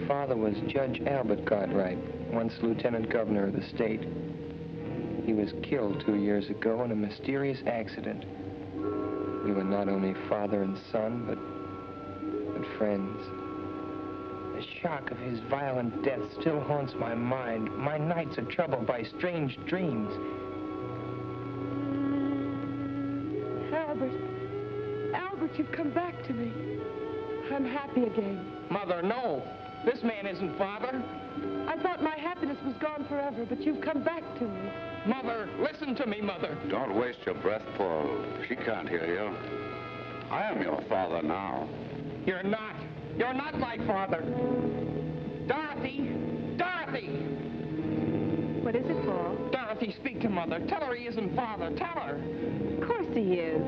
father was Judge Albert Cartwright, once Lieutenant Governor of the state. He was killed 2 years ago in a mysterious accident. We were not only father and son, but friends. The shock of his violent death still haunts my mind. My nights are troubled by strange dreams. Albert, you've come back to me. I'm happy again. Mother, no. This man isn't father. I thought my happiness was gone forever, but you've come back to me. Mother, listen to me, Mother. Don't waste your breath, Paul. She can't hear you. I am your father now. You're not. You're not my father. Dorothy! Dorothy! What is it, Paul? Dorothy, speak to Mother. Tell her he isn't father. Tell her. Of course he is.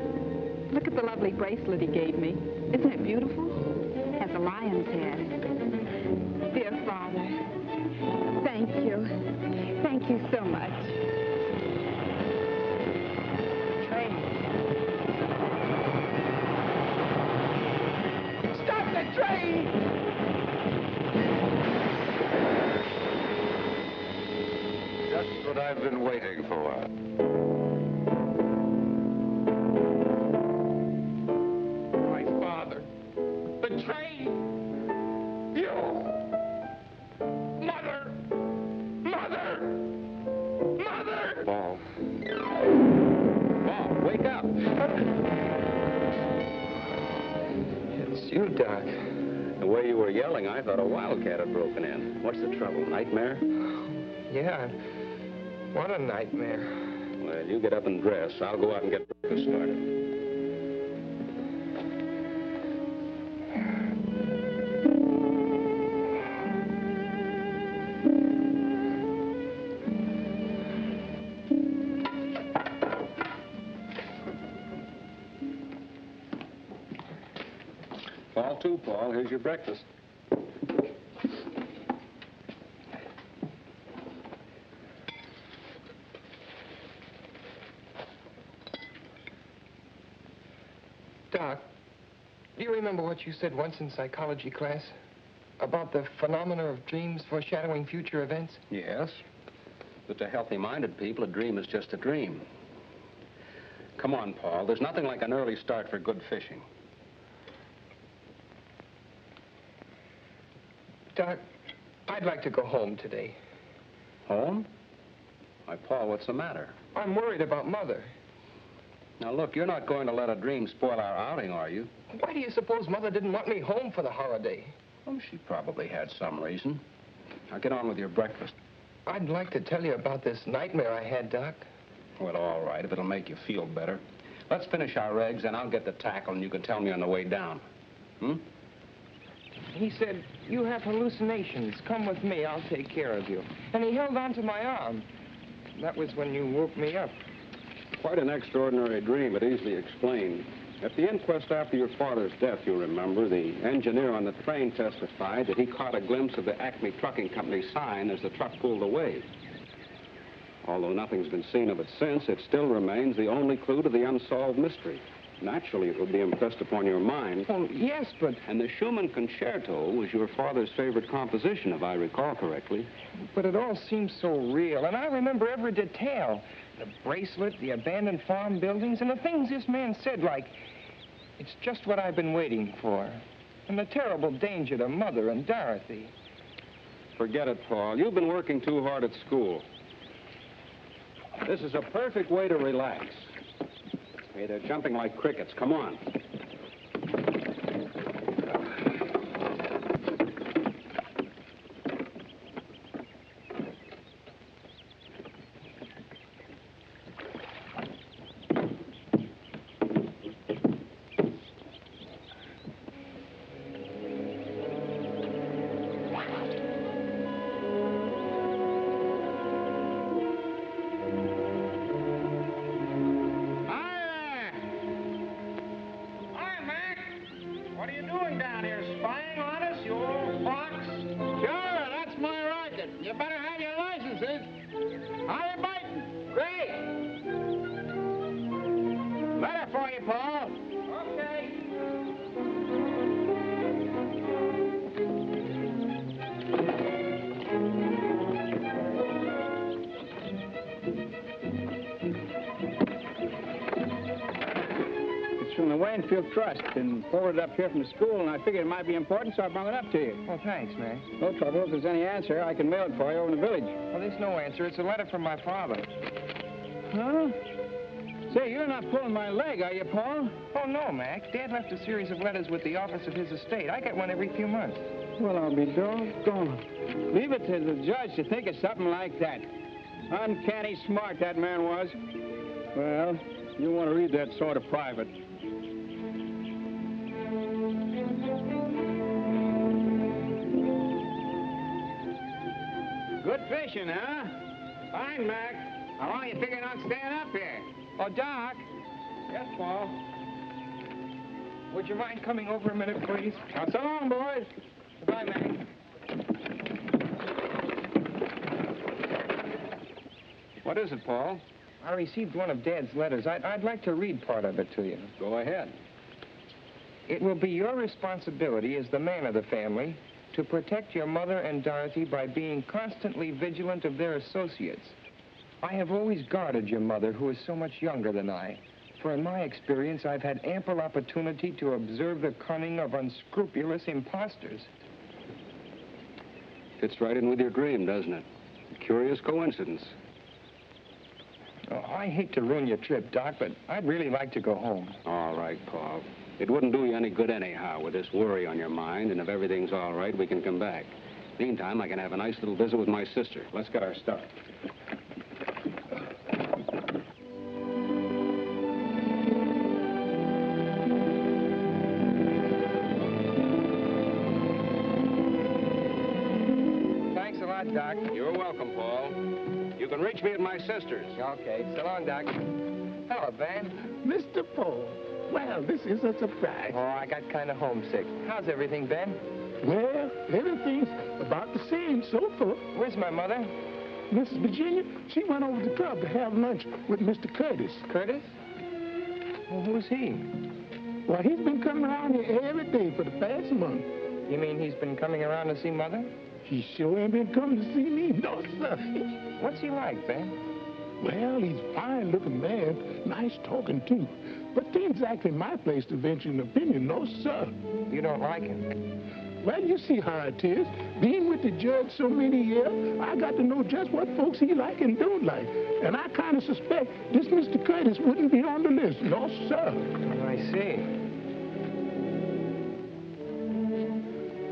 Look at the lovely bracelet he gave me. Isn't it beautiful? It has a lion's head. Dear Father, thank you. Thank you so much. Train. Stop the train! Just what I've been waiting for. I thought a wildcat had broken in. What's the trouble? Nightmare? Yeah. What a nightmare. Well, you get up and dress. I'll go out and get breakfast started. Fall to, Paul. Here's your breakfast. Doc, do you remember what you said once in psychology class? About the phenomena of dreams foreshadowing future events? Yes. But to healthy-minded people, a dream is just a dream. Come on, Paul. There's nothing like an early start for good fishing. Doc, I'd like to go home today. Home? Why, Paul, what's the matter? I'm worried about Mother. Now, look, you're not going to let a dream spoil our outing, are you? Why do you suppose Mother didn't want me home for the holiday? Oh, she probably had some reason. Now, get on with your breakfast. I'd like to tell you about this nightmare I had, Doc. Well, all right, if it'll make you feel better. Let's finish our eggs, and I'll get the tackle, and you can tell me on the way down. Hmm? He said, you have hallucinations. Come with me. I'll take care of you. And he held onto my arm. That was when you woke me up. Quite an extraordinary dream, but easily explained. At the inquest after your father's death, you remember, the engineer on the train testified that he caught a glimpse of the Acme Trucking Company sign as the truck pulled away. Although nothing's been seen of it since, it still remains the only clue to the unsolved mystery. Naturally, it would be impressed upon your mind. Oh, yes, but... And the Schumann Concerto was your father's favorite composition, if I recall correctly. But it all seems so real, and I remember every detail. The bracelet, the abandoned farm buildings, and the things this man said, like, it's just what I've been waiting for. And the terrible danger to Mother and Dorothy. Forget it, Paul. You've been working too hard at school. This is a perfect way to relax. Hey, they're jumping like crickets. Come on. Minefield Trust and forwarded up here from the school, and I figured it might be important, so I brought it up to you. Well, thanks, Max. No trouble. If there's any answer, I can mail it for you over in the village. Well, there's no answer. It's a letter from my father. Huh? Say, you're not pulling my leg, are you, Paul? Oh, no, Max. Dad left a series of letters with the office of his estate. I get one every few months. Well, I'll be doggone. Leave it to the judge to think of something like that. Uncanny smart that man was. Well, you want to read that sort of private. Good fishing, huh? Fine, Mac. How long you figuring on staying up here? Oh, Doc. Yes, Paul. Would you mind coming over a minute, please? Now, so long, boys. Goodbye, Max. What is it, Paul? I received one of Dad's letters. I'd like to read part of it to you. Go ahead. It will be your responsibility as the man of the family to protect your mother and Dorothy by being constantly vigilant of their associates. I have always guarded your mother, who is so much younger than I, for in my experience, I've had ample opportunity to observe the cunning of unscrupulous impostors. Fits right in with your dream, doesn't it? A curious coincidence. Oh, I hate to ruin your trip, Doc, but I'd really like to go home. All right, Paul. It wouldn't do you any good anyhow with this worry on your mind, and if everything's all right, we can come back. Meantime, I can have a nice little visit with my sister. Let's get our stuff. Thanks a lot, Doc. You're welcome, Paul. You can reach me at my sister's. Okay, so long, Doc. Hello, Ben. Mr. Paul, well, this is a surprise. Oh, I got kind of homesick. How's everything, Ben? Well, everything's about the same so far. Where's my mother? Mrs. Virginia, she went over to the club to have lunch with Mr. Curtis. Curtis? Well, who's he? Well, he's been coming around here every day for the past month. You mean he's been coming around to see Mother? He sure ain't been coming to see me, no, sir. What's he like, Ben? Well, he's a fine-looking man, nice talking, too. But it ain't exactly my place to venture an opinion, no, sir. You don't like him? Well, you see how it is. Being with the judge so many years, I got to know just what folks he like and don't like. And I kind of suspect this Mr. Curtis wouldn't be on the list. No, sir. I see.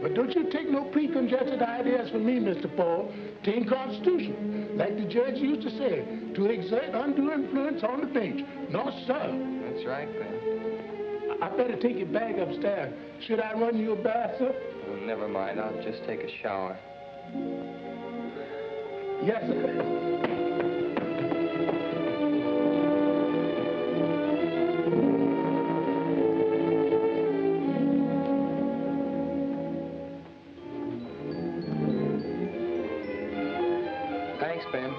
But don't you take no preconceived ideas from me, Mr. Paul. Tain't constitution. Like the judge used to say, to exert undue influence on the bench. No, sir. That's right, Ben. I better take your bag upstairs. Should I run you a bath, sir? Oh, never mind. I'll just take a shower. Yes, sir. Thanks, Ben.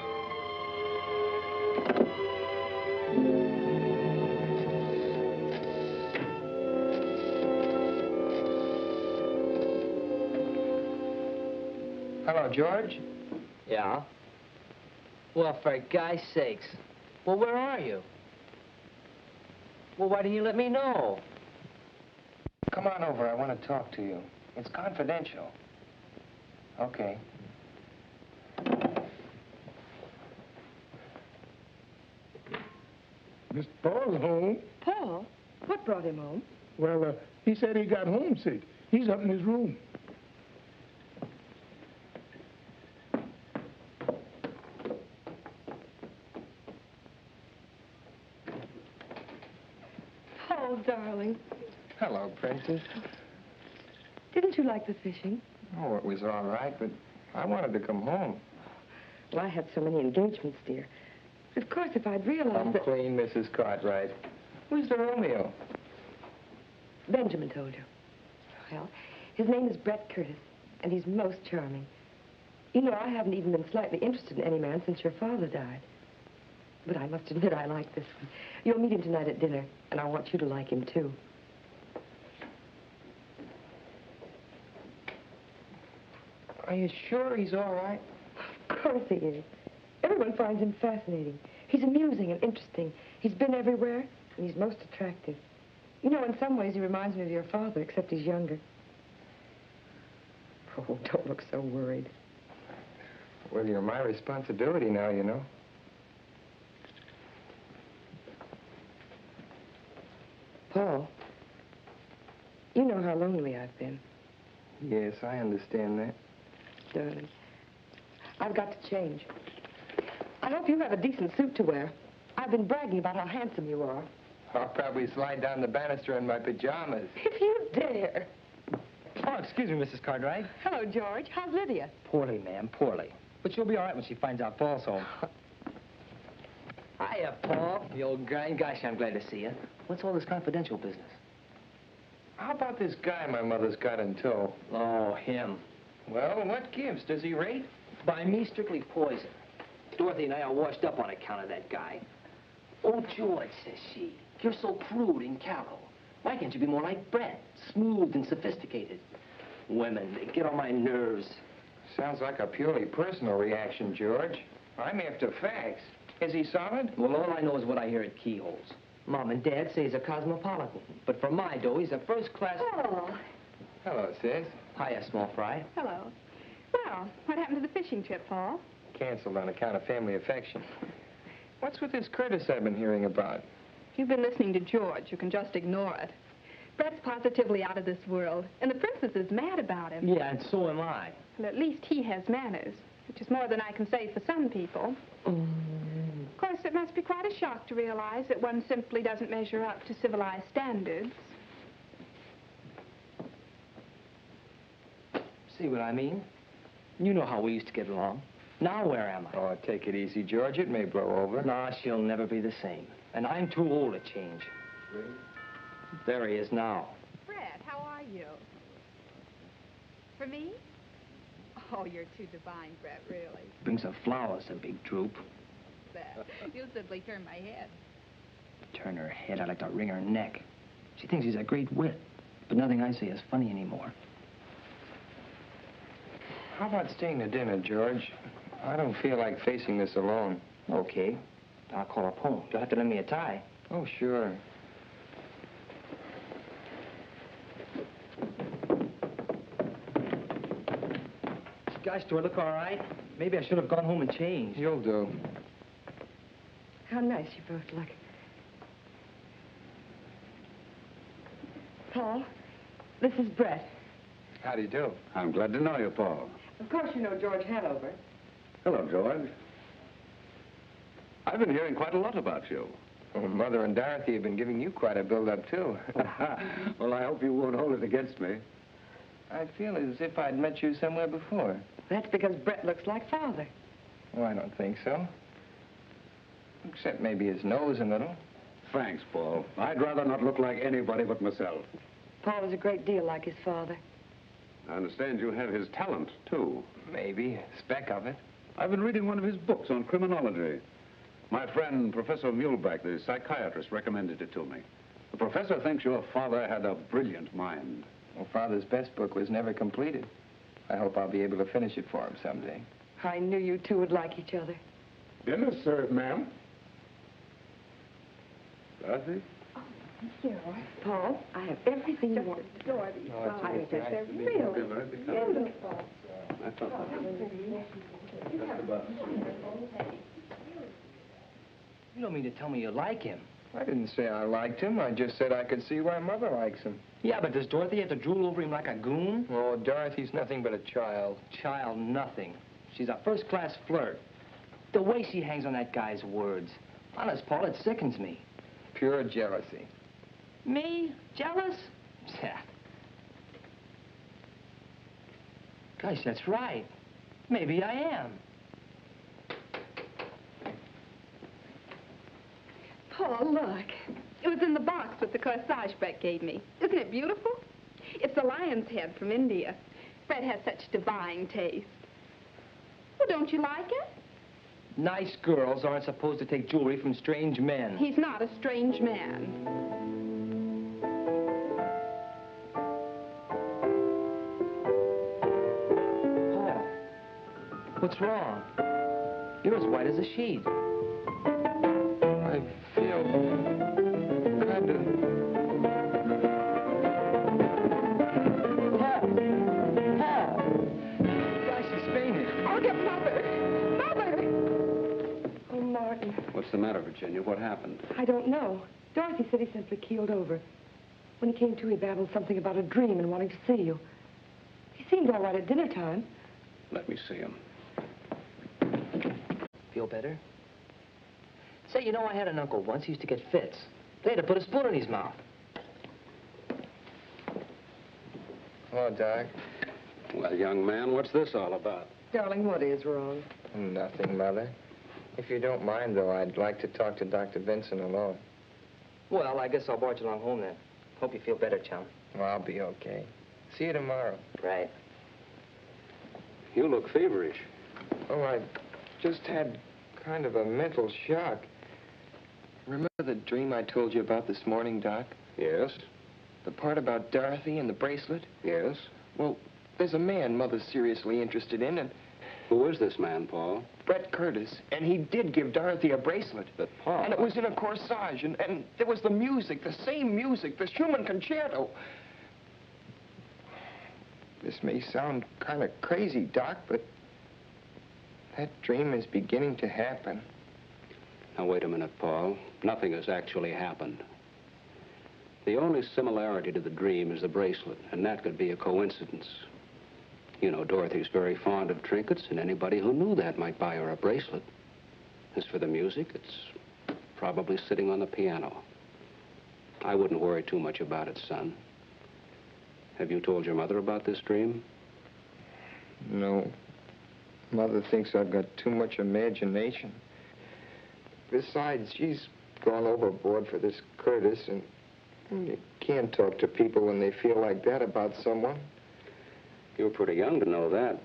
Hello, George. Yeah? Well, for God's sakes. Well, where are you? Well, why didn't you let me know? Come on over. I want to talk to you. It's confidential. Okay. Mr. Paul's home. Paul? What brought him home? Well, he said he got homesick. He's up in his room. Paul, darling. Hello, Princess. Didn't you like the fishing? Oh, it was all right, but I wanted to come home. Well, I had so many engagements, dear. Of course, if I'd realized Come that... clean, Mrs. Cartwright. Who's the Romeo? Benjamin told you. Well, his name is Brett Curtis, and he's most charming. You know, I haven't even been slightly interested in any man since your father died. But I must admit I like this one. You'll meet him tonight at dinner, and I want you to like him, too. Are you sure he's all right? Of course he is. Everyone finds him fascinating. He's amusing and interesting. He's been everywhere, and he's most attractive. You know, in some ways, he reminds me of your father, except he's younger. Oh, don't look so worried. Well, you're my responsibility now, you know. Paul, you know how lonely I've been. Yes, I understand that. Darling, I've got to change. I hope you have a decent suit to wear. I've been bragging about how handsome you are. I'll probably slide down the banister in my pajamas. If you dare. Oh, excuse me, Mrs. Cartwright. Hello, George. How's Lydia? Poorly, ma'am, poorly. But she'll be all right when she finds out Paul's home. Hiya, Paul. The old grind. Gosh, I'm glad to see you. What's all this confidential business? How about this guy my mother's got in tow? Oh, him. Well, what gives? Does he rate? By me, strictly poison. Dorothy and I are washed up on account of that guy. Oh, George, says she, you're so crude and callow. Why can't you be more like Brett? Smooth and sophisticated. Women, they get on my nerves. Sounds like a purely personal reaction, George. I'm after facts. Is he solid? Well, all I know is what I hear at keyholes. Mom and Dad say he's a cosmopolitan. But for my dough, he's a first-class... Oh. Hello, sis. Hiya, small fry. Hello. Well, what happened to the fishing trip, Paul? Canceled on account of family affection. What's with this Curtis I've been hearing about? You've been listening to George. You can just ignore it. Brett's positively out of this world, and the princess is mad about him. Yeah, and so am I. Well, at least he has manners, which is more than I can say for some people. Of course, it must be quite a shock to realize that one simply doesn't measure up to civilized standards. See what I mean? You know how we used to get along. Now where am I? Oh, take it easy, George. It may blow over. Nah, she'll never be the same. And I'm too old to change. There he is now. Brett, how are you? For me? Oh, you're too divine, Brett, really. Bring some flowers, a big droop. That. You'll simply turn my head. Turn her head, I'd like to wring her neck. She thinks he's a great wit, but nothing I say is funny anymore. How about staying to dinner, George? I don't feel like facing this alone. Okay. I'll call up home. You'll have to lend me a tie. Oh, sure. Gosh, do I look all right? Maybe I should have gone home and changed. You'll do. How nice you both look. Paul, this is Brett. How do you do? I'm glad to know you, Paul. Of course you know George Hanover. Hello, George. I've been hearing quite a lot about you. Well, Mother and Dorothy have been giving you quite a build-up, too. Well, I hope you won't hold it against me. I feel as if I'd met you somewhere before. That's because Brett looks like Father. Oh, I don't think so. Except maybe his nose a little. Thanks, Paul. I'd rather not look like anybody but myself. Paul is a great deal like his father. I understand you have his talent, too. Maybe, a speck of it. I've been reading one of his books on criminology. My friend, Professor Muhlbeck, the psychiatrist, recommended it to me. The professor thinks your father had a brilliant mind. Well, Father's best book was never completed. I hope I'll be able to finish it for him someday. I knew you two would like each other. Dinner's served, ma'am. Dorothy? Paul, I have everything you want. Oh, it's I nice think they're to be really Very becoming. beautiful. I thought You don't mean to tell me you like him. I didn't say I liked him. I just said I could see why Mother likes him. Yeah, but does Dorothy have to drool over him like a goon? Oh, Dorothy's nothing but a child. Child, nothing. She's a first-class flirt. The way she hangs on that guy's words. Honest, Paul, it sickens me. Pure jealousy. Me? Jealous? Yeah. Gosh, that's right. Maybe I am. Paul, look. It was in the box with the corsage Brett gave me. Isn't it beautiful? It's a lion's head from India. Brett has such divine taste. Well, don't you like it? Nice girls aren't supposed to take jewelry from strange men. He's not a strange man. Paul, what's wrong? You're as white as a sheet. I feel kind of Look at Mother! Mother! Oh, Martin. What's the matter, Virginia? What happened? I don't know. Dorothy said he simply keeled over. When he came to, he babbled something about a dream and wanting to see you. He seemed all right at dinner time. Let me see him. Feel better? Say, you know, I had an uncle once. He used to get fits. They had to put a spoon in his mouth. Hello, Doc. Well, young man, what's this all about? Darling, what is wrong? Nothing, Mother. If you don't mind, though, I'd like to talk to Dr. Vincent alone. Well, I guess I'll barge along home then. Hope you feel better, chum. Well, I'll be okay. See you tomorrow. Right. You look feverish. Oh, I just had kind of a mental shock. Remember the dream I told you about this morning, Doc? Yes? The part about Dorothy and the bracelet? Yes? Well, there's a man Mother's seriously interested in, and Who is this man, Paul? Brett Curtis, and he did give Dorothy a bracelet. But, Paul... And it was in a corsage, and there was the music, the same music, the Schumann concerto. This may sound kind of crazy, Doc, but that dream is beginning to happen. Now, wait a minute, Paul. Nothing has actually happened. The only similarity to the dream is the bracelet, and that could be a coincidence. You know, Dorothy's very fond of trinkets, and anybody who knew that might buy her a bracelet. As for the music, it's probably sitting on the piano. I wouldn't worry too much about it, son. Have you told your mother about this dream? No. Mother thinks I've got too much imagination. Besides, she's gone overboard for this Curtis, and you can't talk to people when they feel like that about someone. You're pretty young to know that.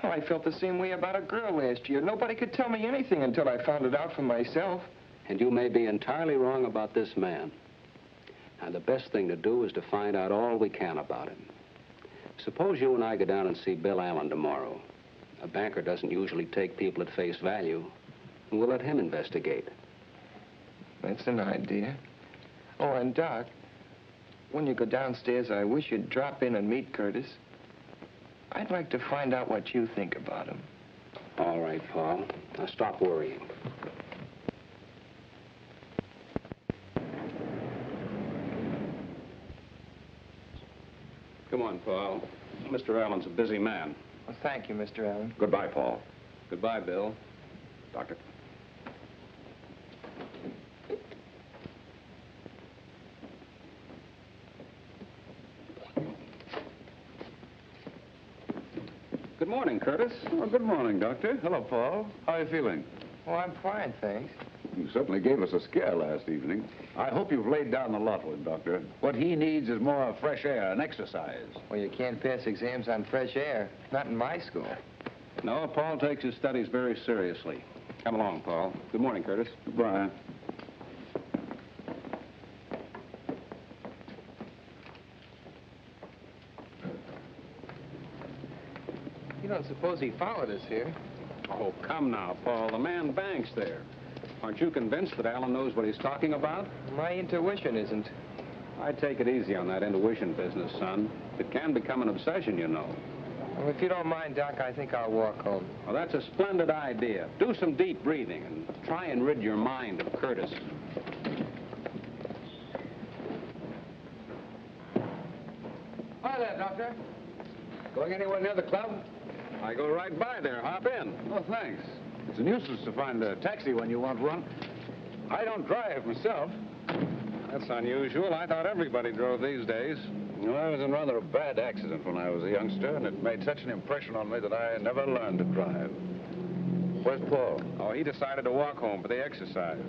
Oh, I felt the same way about a girl last year. Nobody could tell me anything until I found it out for myself. And you may be entirely wrong about this man. Now, the best thing to do is to find out all we can about him. Suppose you and I go down and see Bill Allen tomorrow. A banker doesn't usually take people at face value. And we'll let him investigate. That's an idea. Oh, and Doc, when you go downstairs, I wish you'd drop in and meet Curtis. I'd like to find out what you think about him. All right, Paul. Now, stop worrying. Come on, Paul. Mr. Allen's a busy man. Well, thank you, Mr. Allen. Goodbye, Paul. Goodbye, Bill. Doctor. Good morning, Curtis. Well, good morning, Doctor. Hello, Paul. How are you feeling? Oh, I'm fine, thanks. You certainly gave us a scare last evening. I hope you've laid down the lot with him, Doctor. What he needs is more fresh air and exercise. Well, you can't pass exams on fresh air. Not in my school. No, Paul takes his studies very seriously. Come along, Paul. Good morning, Curtis. Goodbye. You don't suppose he followed us here? Oh, come now, Paul. The man banks there. Aren't you convinced that Allen knows what he's talking about? My intuition isn't. I'd take it easy on that intuition business, son. It can become an obsession, you know. Well, if you don't mind, Doc, I think I'll walk home. Well, that's a splendid idea. Do some deep breathing and try and rid your mind of Curtis. Hi there, Doctor. Going anywhere near the club? I go right by there. Hop in. Oh, thanks. It's a nuisance to find a taxi when you want one. I don't drive myself. That's unusual. I thought everybody drove these days. Well, I was in rather a bad accident when I was a youngster, and it made such an impression on me that I never learned to drive. Where's Paul? Oh, he decided to walk home for the exercise.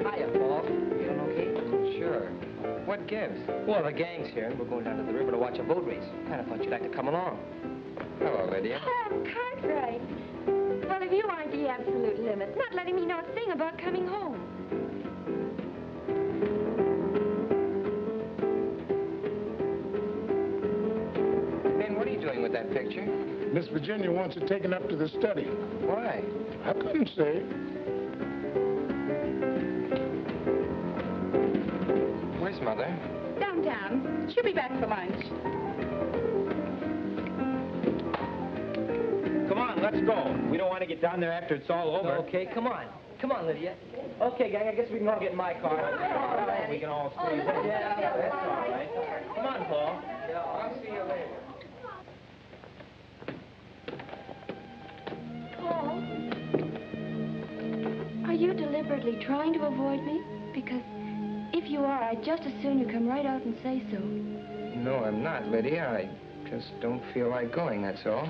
Hiya, Paul. Feeling okay? Sure. What gives? Well, the gang's here, and we're going down to the river to watch a boat race. Kind of thought you'd like to come along. Hello, Lydia. Oh, Cartwright. Well, if you aren't the absolute limit, not letting me know a thing about coming home. Ben, what are you doing with that picture? Miss Virginia wants it taken up to the study. Why? I couldn't say. She'll be back for lunch. Come on, let's go. We don't want to get down there after it's all over. Okay, come on. Come on, Lydia. Okay, gang, I guess we can all get in my car. We can all squeeze in. Yeah, that's all right. Come on, Paul. Yeah, I'll see you later. Paul, are you deliberately trying to avoid me? Because if you are, I'd just as soon you come right out and say so. No, I'm not, Lydia. I just don't feel like going, that's all.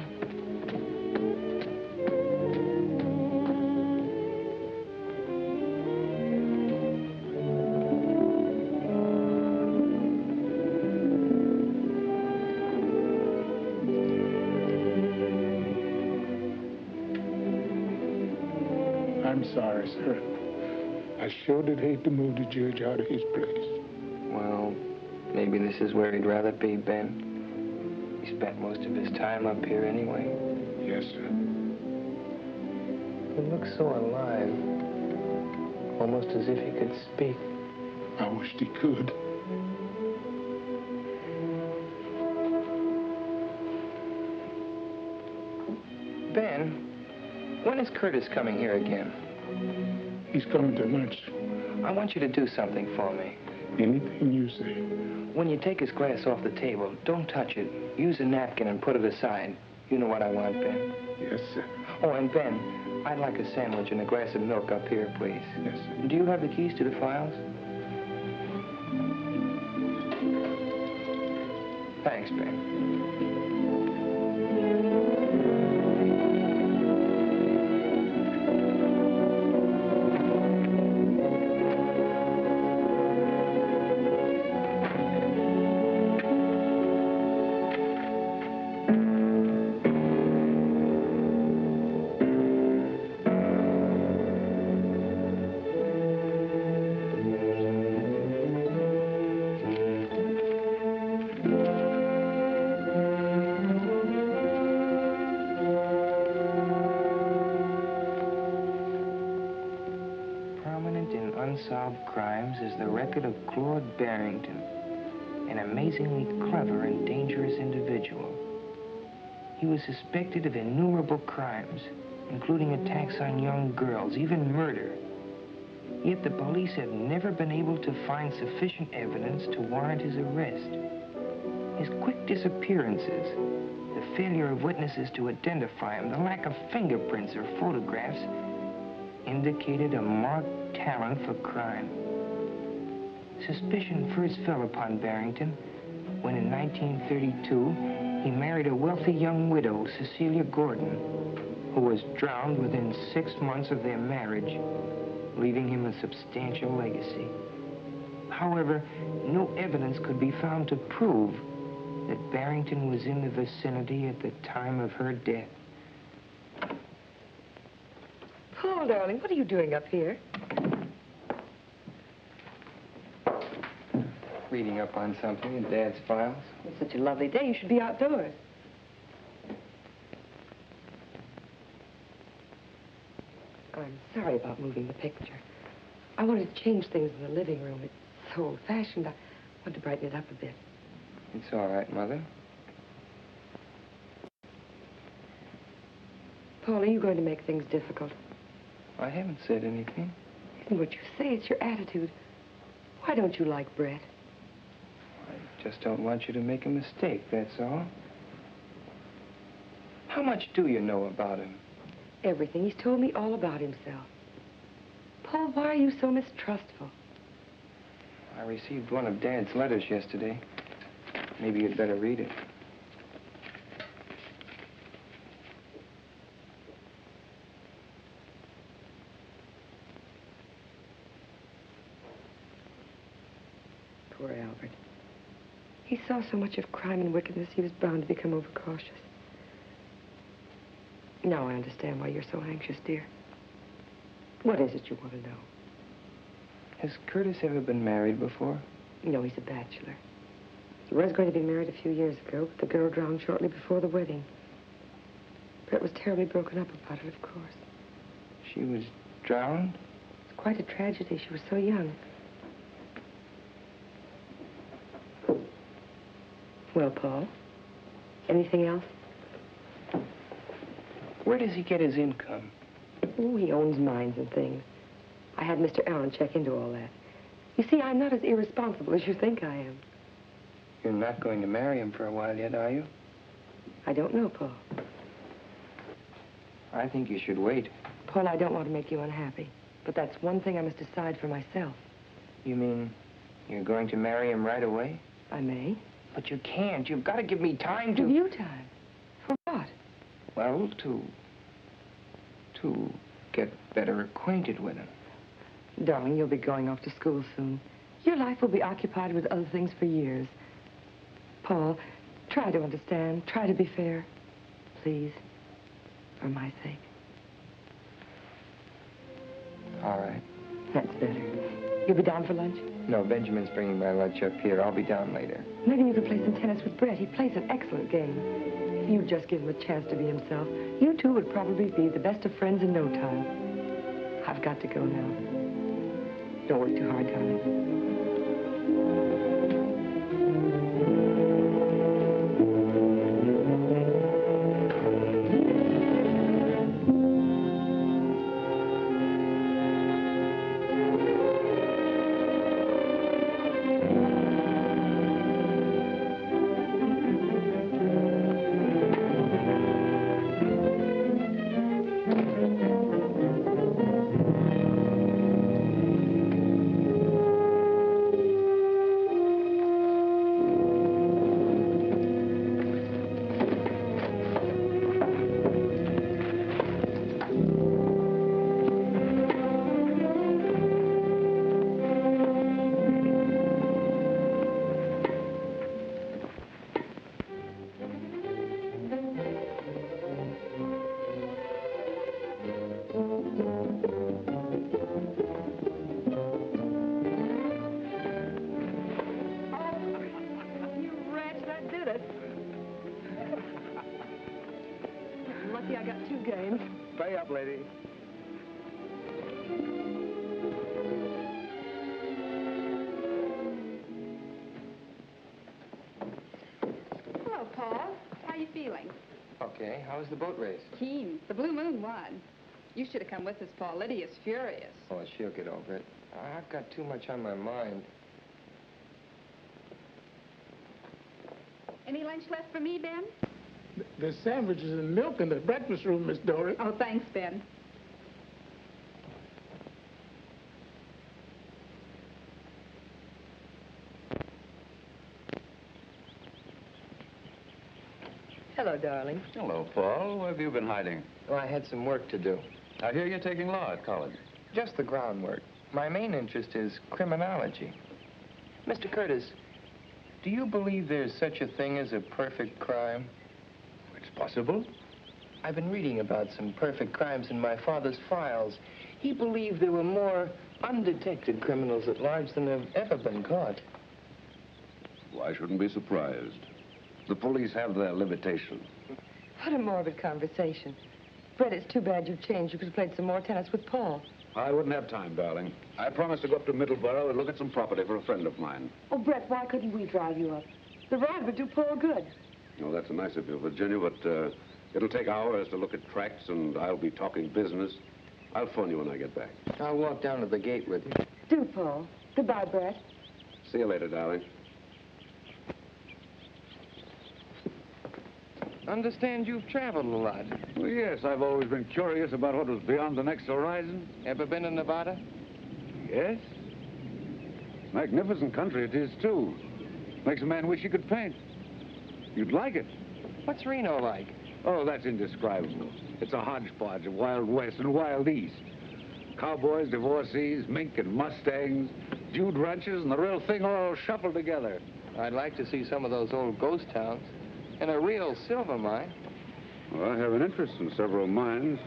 I'm sorry, sir. I sure did hate to move the judge out of his place. Well, maybe this is where he'd rather be, Ben. He spent most of his time up here anyway. Yes, sir. He looks so alive. Almost as if he could speak. I wished he could. Ben, when is Curtis coming here again? He's coming to lunch. I want you to do something for me. Anything you say. When you take his glass off the table, don't touch it. Use a napkin and put it aside. You know what I want, Ben. Yes, sir. Oh, and Ben, I'd like a sandwich and a glass of milk up here, please. Yes, sir. Do you have the keys to the files? Thanks, Ben. Unsolved Crimes is the record of Claude Barrington, an amazingly clever and dangerous individual. He was suspected of innumerable crimes, including attacks on young girls, even murder. Yet the police have never been able to find sufficient evidence to warrant his arrest. His quick disappearances, the failure of witnesses to identify him, the lack of fingerprints or photographs, indicated a marked talent for crime. Suspicion first fell upon Barrington when in 1932 he married a wealthy young widow, Cecilia Gordon, who was drowned within 6 months of their marriage, leaving him a substantial legacy. However, no evidence could be found to prove that Barrington was in the vicinity at the time of her death. Paul, darling, what are you doing up here? Reading up on something in Dad's files. It's such a lovely day. You should be outdoors. I'm sorry about moving the picture. I wanted to change things in the living room. It's so old-fashioned. I wanted to brighten it up a bit. It's all right, Mother. Paul, are you going to make things difficult? I haven't said anything. It isn't what you say, it's your attitude. Why don't you like Brett? I just don't want you to make a mistake, that's all. How much do you know about him? Everything. He's told me all about himself. Paul, why are you so mistrustful? I received one of Dad's letters yesterday. Maybe you'd better read it. Poor Albert. He saw so much of crime and wickedness, he was bound to become overcautious. Now I understand why you're so anxious, dear. What is it you want to know? Has Curtis ever been married before? No, he's a bachelor. He was going to be married a few years ago, but the girl drowned shortly before the wedding. Brett was terribly broken up about it, of course. She was drowned? It's quite a tragedy. She was so young. Well, Paul, anything else? Where does he get his income? Oh, he owns mines and things. I had Mr. Allen check into all that. You see, I'm not as irresponsible as you think I am. You're not going to marry him for a while yet, are you? I don't know, Paul. I think you should wait. Paul, I don't want to make you unhappy. But that's one thing I must decide for myself. You mean you're going to marry him right away? I may. But you can't. You've got to give me time Give to... you time? For what? Well, to get better acquainted with him. Darling, you'll be going off to school soon. Your life will be occupied with other things for years. Paul, try to understand. Try to be fair. Please. For my sake. All right. That's better. You'll be down for lunch? No, Benjamin's bringing my lunch up here. I'll be down later. Maybe you could play some tennis with Brett. He plays an excellent game. If you'd just give him a chance to be himself, you two would probably be the best of friends in no time. I've got to go now. Don't work too hard, darling. Lucky I got 2 games. Pay up, lady. Hello, Paul. How you feeling? Okay, how was the boat race? Keen. The Blue Moon won. You should have come with us, Paul. Lydia's furious. Oh, she'll get over it. I've got too much on my mind. Any lunch left for me, Ben? There's sandwiches and milk in the breakfast room, Miss Dory. Oh, thanks, Ben. Hello, darling. Hello, Paul. Where have you been hiding? Well, I had some work to do. I hear you're taking law at college. Just the groundwork. My main interest is criminology. Mr. Curtis, do you believe there's such a thing as a perfect crime? It's possible. I've been reading about some perfect crimes in my father's files. He believed there were more undetected criminals at large than have ever been caught. Well, I shouldn't be surprised. The police have their limitations. What a morbid conversation. Brett, it's too bad you've changed. You could have played some more tennis with Paul. I wouldn't have time, darling. I promised to go up to Middleborough and look at some property for a friend of mine. Oh, Brett, why couldn't we drive you up? The ride would do Paul good. Oh, that's nice of you, Virginia, but it'll take hours to look at tracks, and I'll be talking business. I'll phone you when I get back. I'll walk down to the gate with you. Do, Paul. Goodbye, Brett. See you later, darling. Understand you've traveled a lot. Well, yes, I've always been curious about what was beyond the next horizon. Ever been in Nevada? Yes. Magnificent country it is, too. Makes a man wish he could paint. You'd like it. What's Reno like? Oh, that's indescribable. It's a hodgepodge of Wild West and Wild East. Cowboys, divorcees, mink and mustangs, Jude ranches, and the real thing all shuffled together. I'd like to see some of those old ghost towns. And a real silver mine. Well, I have an interest in several mines.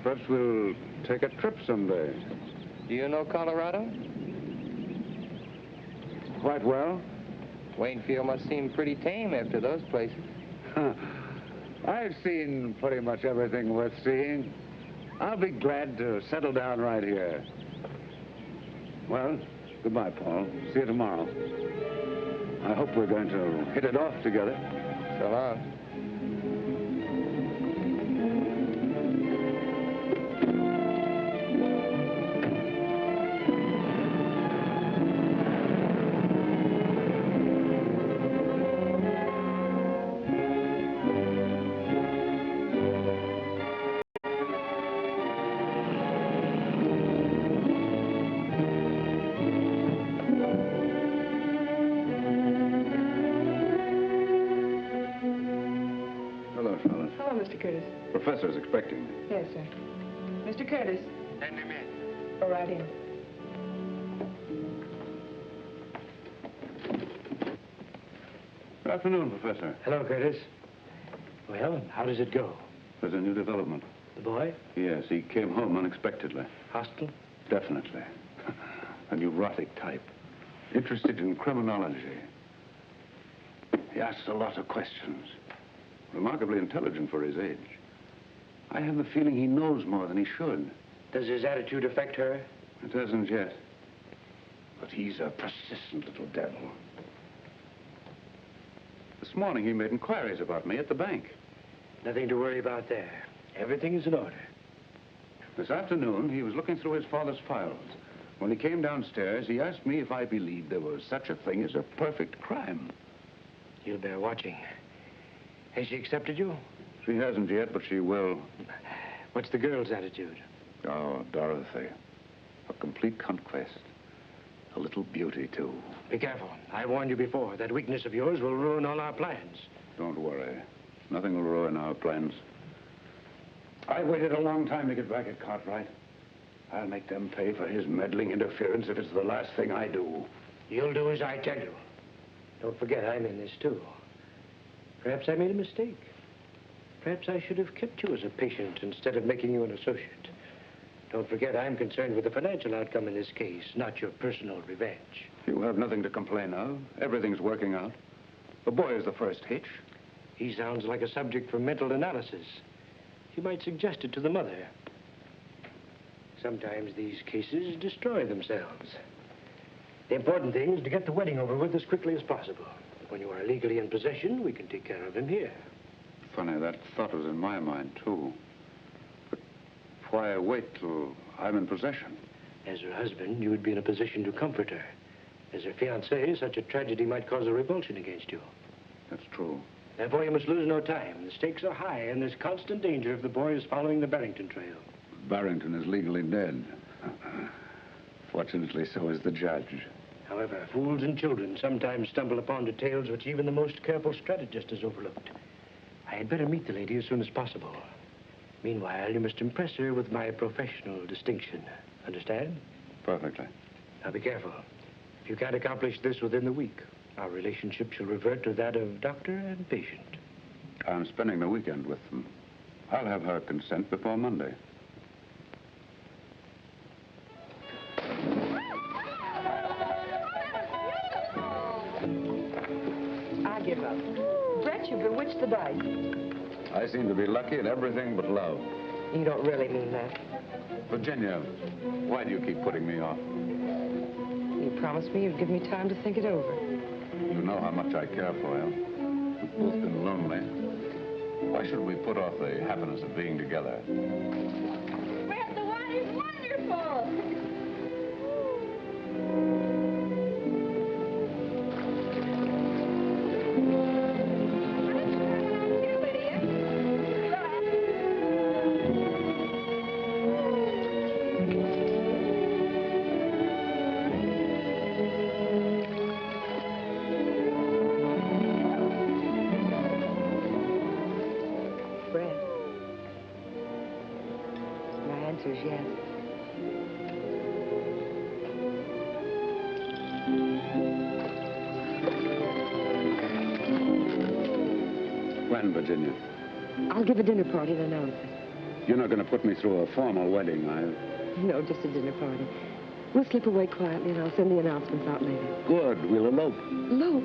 Perhaps we'll take a trip someday. Do you know Colorado? Quite well. Waynfield must seem pretty tame after those places. I've seen pretty much everything worth seeing. I'll be glad to settle down right here. Well, goodbye, Paul. See you tomorrow. I hope we're going to hit it off together. So long. Hello, fellas. Hello, Mr. Curtis. Professor's expecting me. Yes, sir. Mr. Curtis. Send him in. Go right in. Good afternoon, Professor. Hello, Curtis. Well, how does it go? There's a new development. The boy? Yes, he came home unexpectedly. Hostile? Definitely. A neurotic type. Interested in criminology. He asks a lot of questions. Remarkably intelligent for his age. I have the feeling he knows more than he should. Does his attitude affect her? It hasn't yet. But he's a persistent little devil. This morning he made inquiries about me at the bank. Nothing to worry about there. Everything is in order. This afternoon, he was looking through his father's files. When he came downstairs, he asked me if I believed there was such a thing as a perfect crime. You'll bear watching. Has she accepted you? She hasn't yet, but she will. What's the girl's attitude? Oh, Dorothy. A complete conquest. A little beauty, too. Be careful. I warned you before. That weakness of yours will ruin all our plans. Don't worry. Nothing will ruin our plans. I waited a long time to get back at Cartwright. I'll make them pay for his meddling interference if it's the last thing I do. You'll do as I tell you. Don't forget, I'm in this, too. Perhaps I made a mistake. Perhaps I should have kept you as a patient instead of making you an associate. Don't forget, I'm concerned with the financial outcome in this case, not your personal revenge. You have nothing to complain of. Everything's working out. The boy is the first hitch. He sounds like a subject for mental analysis. You might suggest it to the mother. Sometimes these cases destroy themselves. The important thing is to get the wedding over with as quickly as possible. When you are legally in possession, we can take care of him here. Funny, that thought was in my mind, too. But why wait till I'm in possession? As her husband, you would be in a position to comfort her. As her fiancé, such a tragedy might cause a revulsion against you. That's true. Therefore, you must lose no time. The stakes are high, and there's constant danger if the boy is following the Barrington trail. Barrington is legally dead. Fortunately, so is the judge. However, fools and children sometimes stumble upon details which even the most careful strategist has overlooked. I had better meet the lady as soon as possible. Meanwhile, you must impress her with my professional distinction. Understand? Perfectly. Now, be careful. If you can't accomplish this within the week, our relationship shall revert to that of doctor and patient. I'm spending the weekend with them. I'll have her consent before Monday. I give up. Brett, you bewitched the dice. I seem to be lucky in everything but love. You don't really mean that. Virginia, why do you keep putting me off? You promised me you'd give me time to think it over. You know how much I care for you. We've both been lonely. Why should we put off the happiness of being together? Brett, the water's wonderful. Brett. My answer's yes. When, Virginia? I'll give a dinner party and announce it. You're not going to put me through a formal wedding, are you? No, just a dinner party. We'll slip away quietly and I'll send the announcements out later. Good. We'll elope. Elope?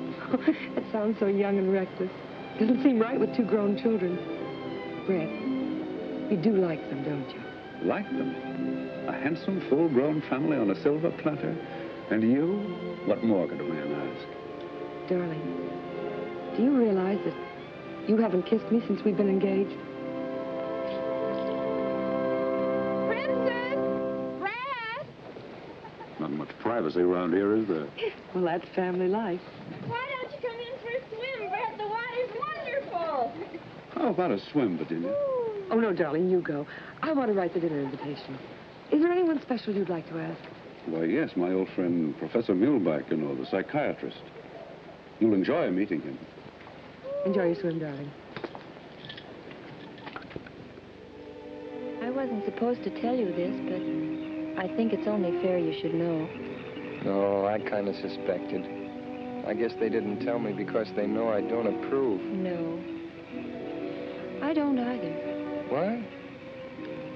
That sounds so young and reckless. Doesn't seem right with two grown children. Brett, you do like them, don't you? Like them? A handsome, full-grown family on a silver platter? And you? What more could a man ask? Darling, do you realize that you haven't kissed me since we've been engaged? Princess! Brad! Not much privacy around here, is there? Well, that's family life. Why don't you come in for a swim, Brett? The water's wonderful. How about a swim, Virginia? Oh, no, darling, you go. I want to write the dinner invitation. Is there anyone special you'd like to ask? Why, yes, my old friend, Professor Muehlbach, you know, the psychiatrist. You'll enjoy meeting him. Enjoy your swim, darling. I wasn't supposed to tell you this, but I think it's only fair you should know. No, I kind of suspected. I guess they didn't tell me because they know I don't approve. No. I don't either. What?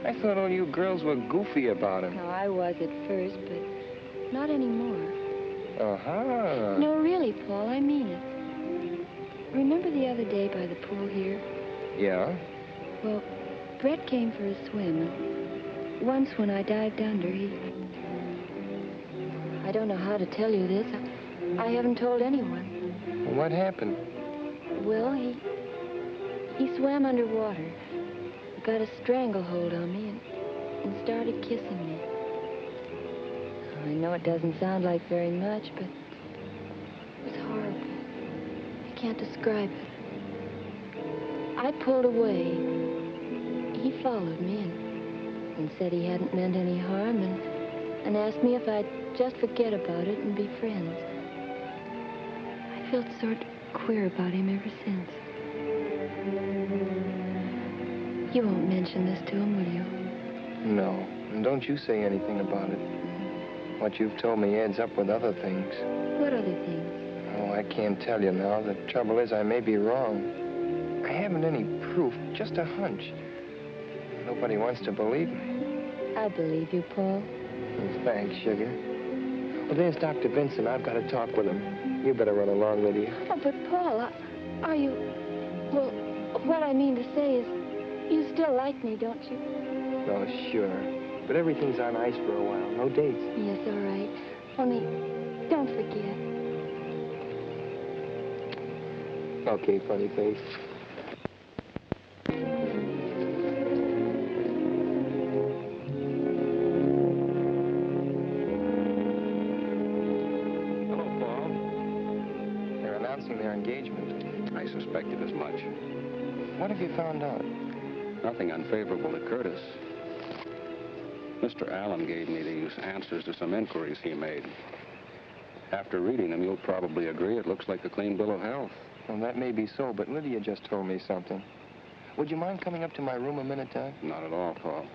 I thought all you girls were goofy about him. No, I was at first, but not anymore. Uh-huh. No, really, Paul, I mean it. Remember the other day by the pool here? Yeah? Well, Brett came for a swim, and once when I dived under, I don't know how to tell you this. I haven't told anyone. What happened? Well, he swam underwater, got a stranglehold on me, and started kissing me. I know it doesn't sound like very much, but it was horrible. I can't describe it. I pulled away. He followed me and said he hadn't meant any harm and asked me if I'd just forget about it and be friends. I felt sort of queer about him ever since. You won't mention this to him, will you? No. And don't you say anything about it. What you've told me adds up with other things. What other things? Oh, I can't tell you now. The trouble is I may be wrong. I haven't any proof, just a hunch. Nobody wants to believe me. I believe you, Paul. Well, thanks, sugar. Well, there's Dr. Vincent. I've got to talk with him. You better run along with you. Oh, but Paul, are you... Well, what I mean to say is, you still like me, don't you? Oh, sure. But everything's on ice for a while. No dates. Yes, all right. Only, don't forget. Okay, funny face. Hello, Paul. They're announcing their engagement. I suspected as much. What have you found out? Nothing unfavorable to Curtis. Mr. Allen gave me these answers to some inquiries he made. After reading them, you'll probably agree it looks like a clean bill of health. Well, that may be so, but Lydia just told me something. Would you mind coming up to my room a minute, Doc? Not at all, Paul.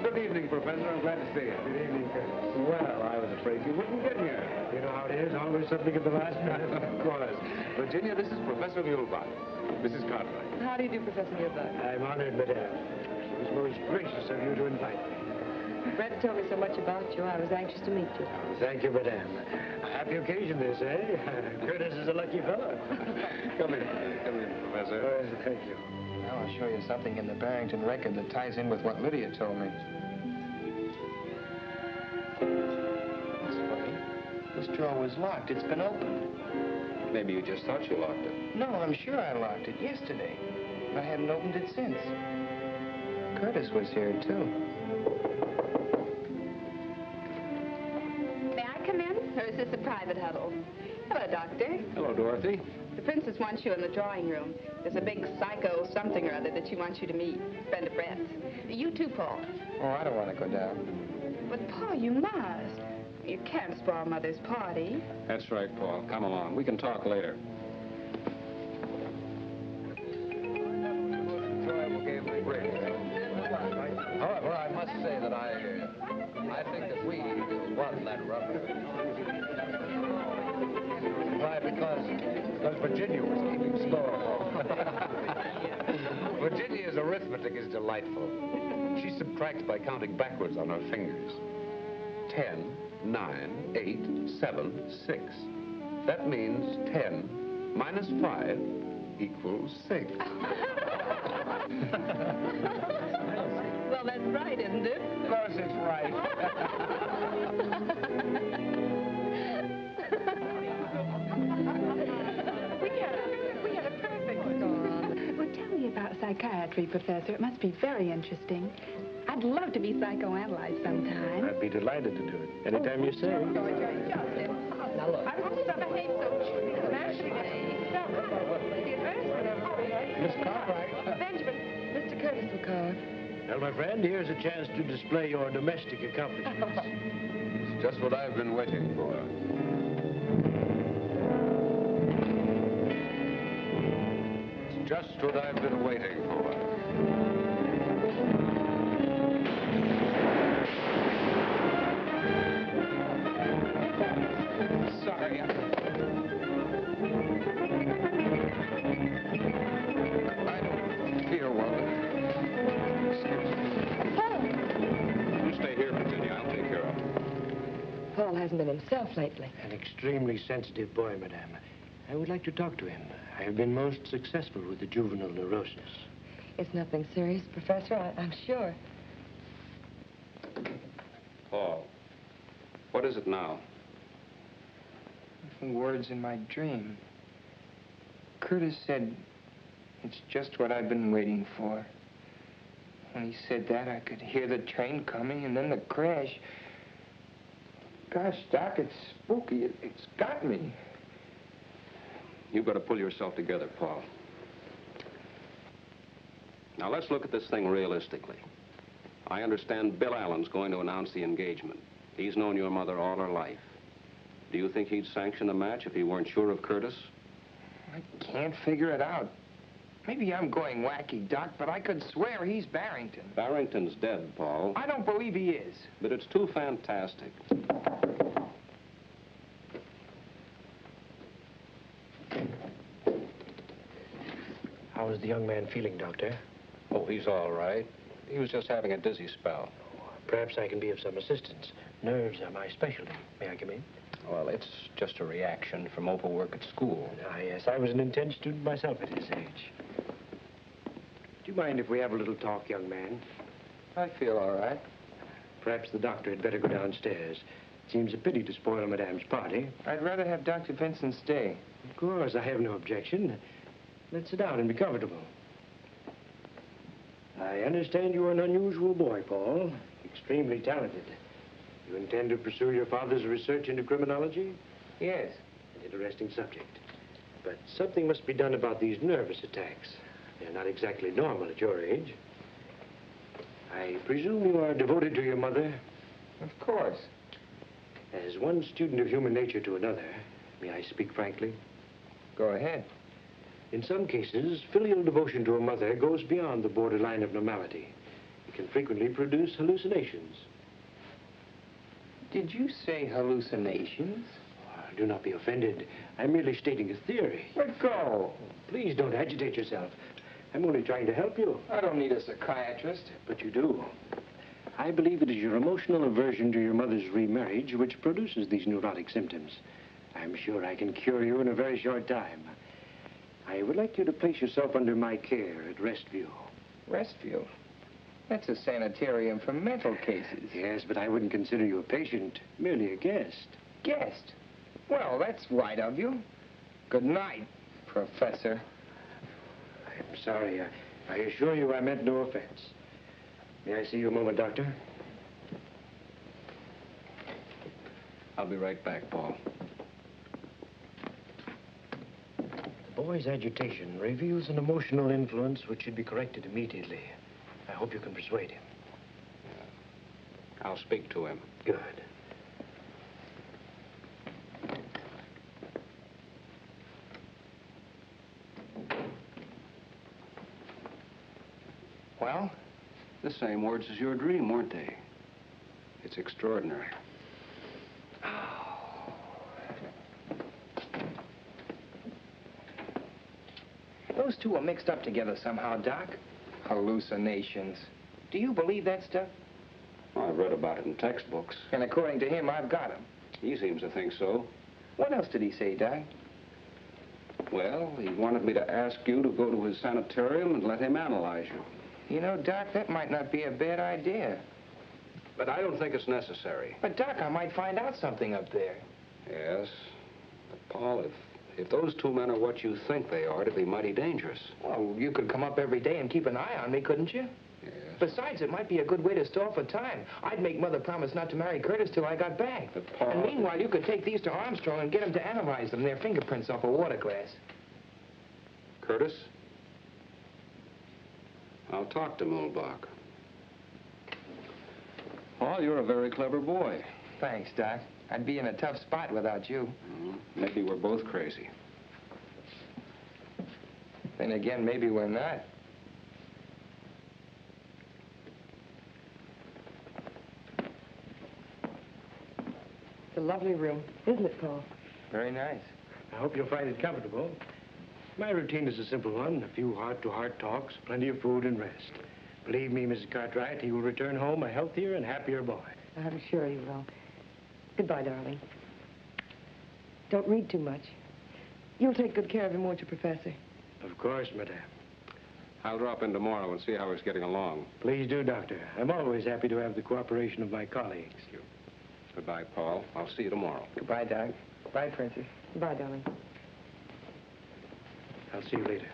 Good evening, Professor. I'm glad to see you. Good evening, Curtis. Well, I was afraid you wouldn't get here. You know how it is, always something at the last minute. Of course. Virginia, this is Professor Muehlbach. Mrs. Cartwright. How do you do, Professor Muehlbach? I'm honored, madame. It was most gracious of you to invite me. Brett told me so much about you, I was anxious to meet you. Thank you, madame. A happy occasion, this, eh? Curtis is a lucky fellow. Come in. Come in, Professor. Thank you. Now I'll show you something in the Barrington record that ties in with what Lydia told me. That's funny. This drawer was locked. It's been opened. Maybe you just thought you locked it. No, I'm sure I locked it yesterday. I haven't opened it since. Curtis was here, too. May I come in, or is this a private huddle? Hello, Doctor. Hello, Dorothy. The princess wants you in the drawing room. There's a big psycho something or other that she wants you to meet. Friend of Brett's. You too, Paul. Oh, I don't want to go down. But, Paul, you must. You can't spoil Mother's party. That's right, Paul. Come along. We can talk later. However, I must say that I think that we won that rubber. Why? Because Virginia was keeping score. arithmetic is delightful. She subtracts by counting backwards on her fingers. 10, 9, 8, 7, 6. That means 10 minus 5 equals 6. Well, that's right, isn't it? Of course it's right. We had a perfect song. Well, tell me about psychiatry, Professor. It must be very interesting. I'd love to be psychoanalyzed sometime. I'd be delighted to do it. Anytime you say. Now, look. I hope you behave so smashingly. The advertisement of Miss Cartwright. Benjamin, Mr. Curtis will call. Well, my friend, here's a chance to display your domestic accomplishments. It's just what I've been waiting for. It's just what I've been waiting for. Sorry. I don't feel well. You stay here, Virginia. I'll take care of him. Paul hasn't been himself lately. An extremely sensitive boy, madame. I would like to talk to him. I have been most successful with the juvenile neurosis. It's nothing serious, Professor, I'm sure. Paul, what is it now? Words in my dream. Curtis said, it's just what I've been waiting for. When he said that, I could hear the train coming and then the crash. Gosh, Doc, it's spooky. It's got me. You've got to pull yourself together, Paul. Now, let's look at this thing realistically. I understand Bill Allen's going to announce the engagement. He's known your mother all her life. Do you think he'd sanction a match if he weren't sure of Curtis? I can't figure it out. Maybe I'm going wacky, Doc, but I could swear he's Barrington. Barrington's dead, Paul. I don't believe he is. But it's too fantastic. How is the young man feeling, Doctor? Oh, he's all right. He was just having a dizzy spell. Perhaps I can be of some assistance. Nerves are my specialty. May I come in? Well, it's just a reaction from overwork at school. Ah, yes. I was an intense student myself at his age. Do you mind if we have a little talk, young man? I feel all right. Perhaps the doctor had better go downstairs. Seems a pity to spoil Madame's party. I'd rather have Dr. Vincent stay. Of course, I have no objection. Let's sit down and be comfortable. I understand you are an unusual boy, Paul. Extremely talented. You intend to pursue your father's research into criminology? Yes. An interesting subject. But something must be done about these nervous attacks. They're not exactly normal at your age. I presume you are devoted to your mother? Of course. As one student of human nature to another, may I speak frankly? Go ahead. In some cases, filial devotion to a mother goes beyond the borderline of normality. It can frequently produce hallucinations. Did you say hallucinations? Do not be offended. I'm merely stating a theory. Let go. Please don't agitate yourself. I'm only trying to help you. I don't need a psychiatrist. But you do. I believe it is your emotional aversion to your mother's remarriage which produces these neurotic symptoms. I'm sure I can cure you in a very short time. I would like you to place yourself under my care at Restview. Restview? That's a sanitarium for mental cases. Yes, but I wouldn't consider you a patient, merely a guest. Guest? Well, that's right of you. Good night, Professor. I'm sorry. I assure you I meant no offense. May I see you a moment, Doctor? I'll be right back, Paul. The boy's agitation reveals an emotional influence which should be corrected immediately. I hope you can persuade him. I'll speak to him. Good. Well? The same words as your dream, weren't they? It's extraordinary. Those two are mixed up together somehow, Doc. Hallucinations. Do you believe that stuff? I've read about it in textbooks. And according to him, I've got him. He seems to think so. What else did he say, Doc? Well, he wanted me to ask you to go to his sanitarium and let him analyze you. You know, Doc, that might not be a bad idea. But I don't think it's necessary. But, Doc, I might find out something up there. Yes. But, Paul, if those two men are what you think they are, it'd be mighty dangerous. Well, you could come up every day and keep an eye on me, couldn't you? Yes. Besides, it might be a good way to stall for time. I'd make Mother promise not to marry Curtis till I got back. But, Paul... And meanwhile, you could take these to Armstrong and get him to analyze them, their fingerprints off a water glass. Curtis? I'll talk to Mulbach. Paul, you're a very clever boy. Thanks, Doc. I'd be in a tough spot without you. Maybe we're both crazy. Then again, maybe we're not. It's a lovely room, isn't it, Paul? Very nice. I hope you'll find it comfortable. My routine is a simple one. A few heart-to-heart talks, plenty of food and rest. Believe me, Mrs. Cartwright, he will return home a healthier and happier boy. I'm sure he will. Goodbye, darling. Don't read too much. You'll take good care of him, won't you, Professor? Of course, Madame. I'll drop in tomorrow and see how he's getting along. Please do, Doctor. I'm always happy to have the cooperation of my colleagues. Goodbye, Paul. I'll see you tomorrow. Goodbye, Doc. Goodbye, Princess. Goodbye, darling. I'll see you later.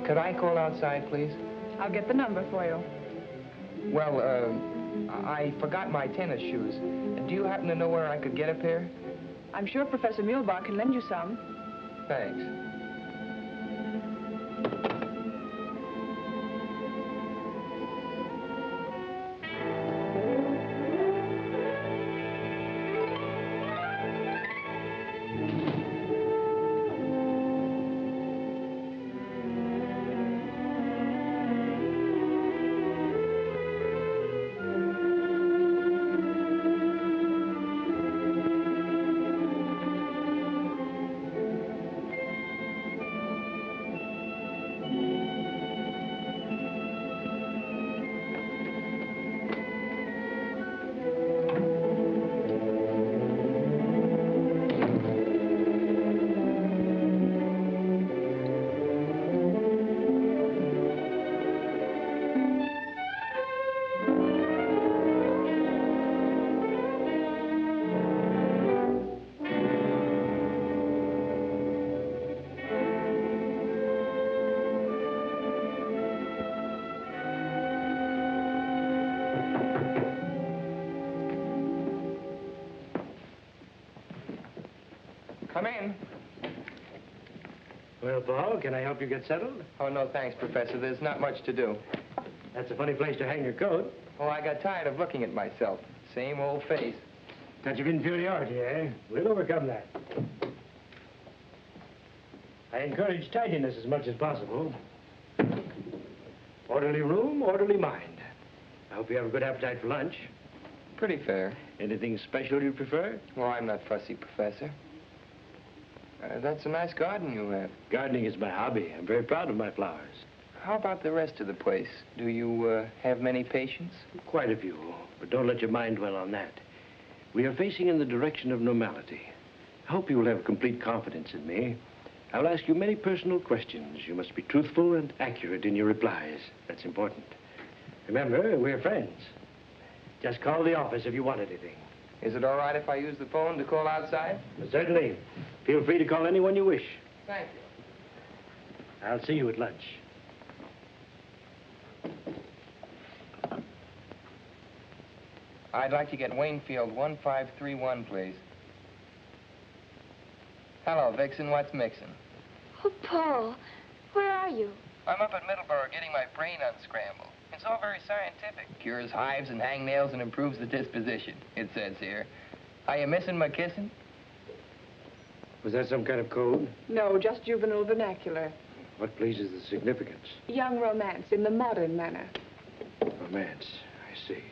Could I call outside, please? I'll get the number for you. Well, I forgot my tennis shoes. Do you happen to know where I could get a pair? I'm sure Professor Mulbach can lend you some. Thanks. Come in. Well, Paul, can I help you get settled? Oh, no, thanks, Professor. There's not much to do. That's a funny place to hang your coat. Oh, I got tired of looking at myself. Same old face. Touch of inferiority, eh? We'll overcome that. I encourage tidiness as much as possible. Orderly room, orderly mind. I hope you have a good appetite for lunch. Pretty fair. Anything special you prefer? Well, I'm not fussy, Professor. That's a nice garden you have. Gardening is my hobby. I'm very proud of my flowers. How about the rest of the place? Do you have many patients? Quite a few, but don't let your mind dwell on that. We are facing in the direction of normality. I hope you will have complete confidence in me. I will ask you many personal questions. You must be truthful and accurate in your replies. That's important. Remember, we're friends. Just call the office if you want anything. Is it all right if I use the phone to call outside? Certainly. Feel free to call anyone you wish. Thank you. I'll see you at lunch. I'd like to get Waynfield 1531, please. Hello, Vixen. What's mixin'? Oh, Paul, where are you? I'm up at Middleborough getting my brain unscrambled. It's all very scientific. Cures hives and hangnails and improves the disposition, it says here. Are you missing my kissing? Was that some kind of code? No, just juvenile vernacular. What pleases the significance? Young romance in the modern manner. Romance. I see.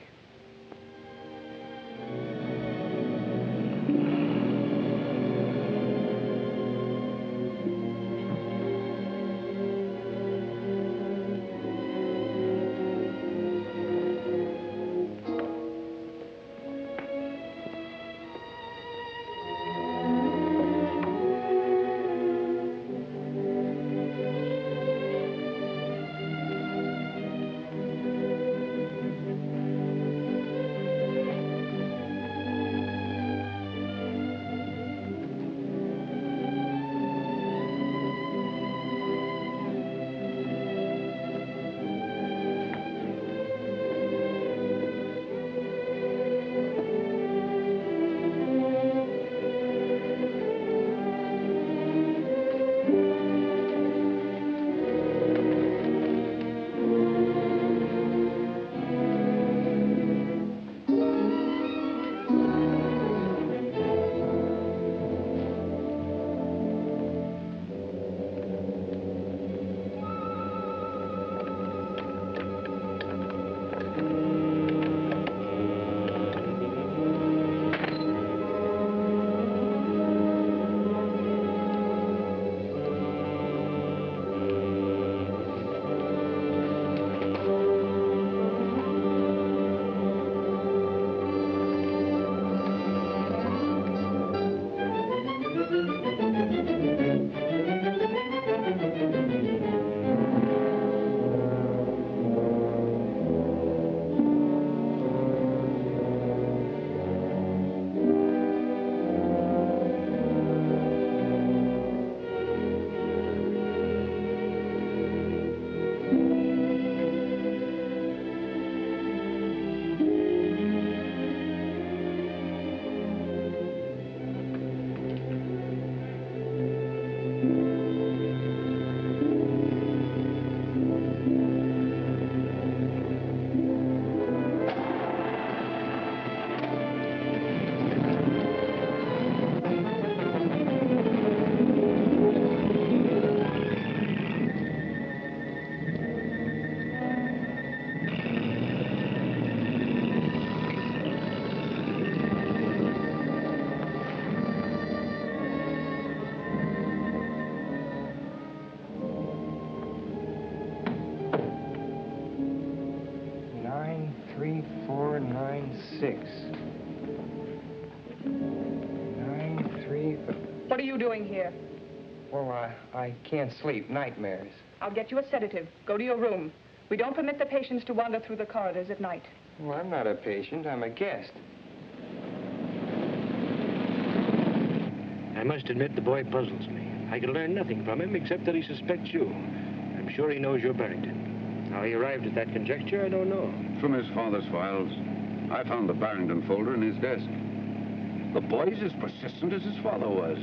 What are you doing here? Well, I can't sleep. Nightmares. I'll get you a sedative. Go to your room. We don't permit the patients to wander through the corridors at night. Well, I'm not a patient. I'm a guest. I must admit the boy puzzles me. I can learn nothing from him except that he suspects you. I'm sure he knows you're Barrington. How he arrived at that conjecture, I don't know. From his father's files. I found the Barrington folder in his desk. The boy's as persistent as his father was.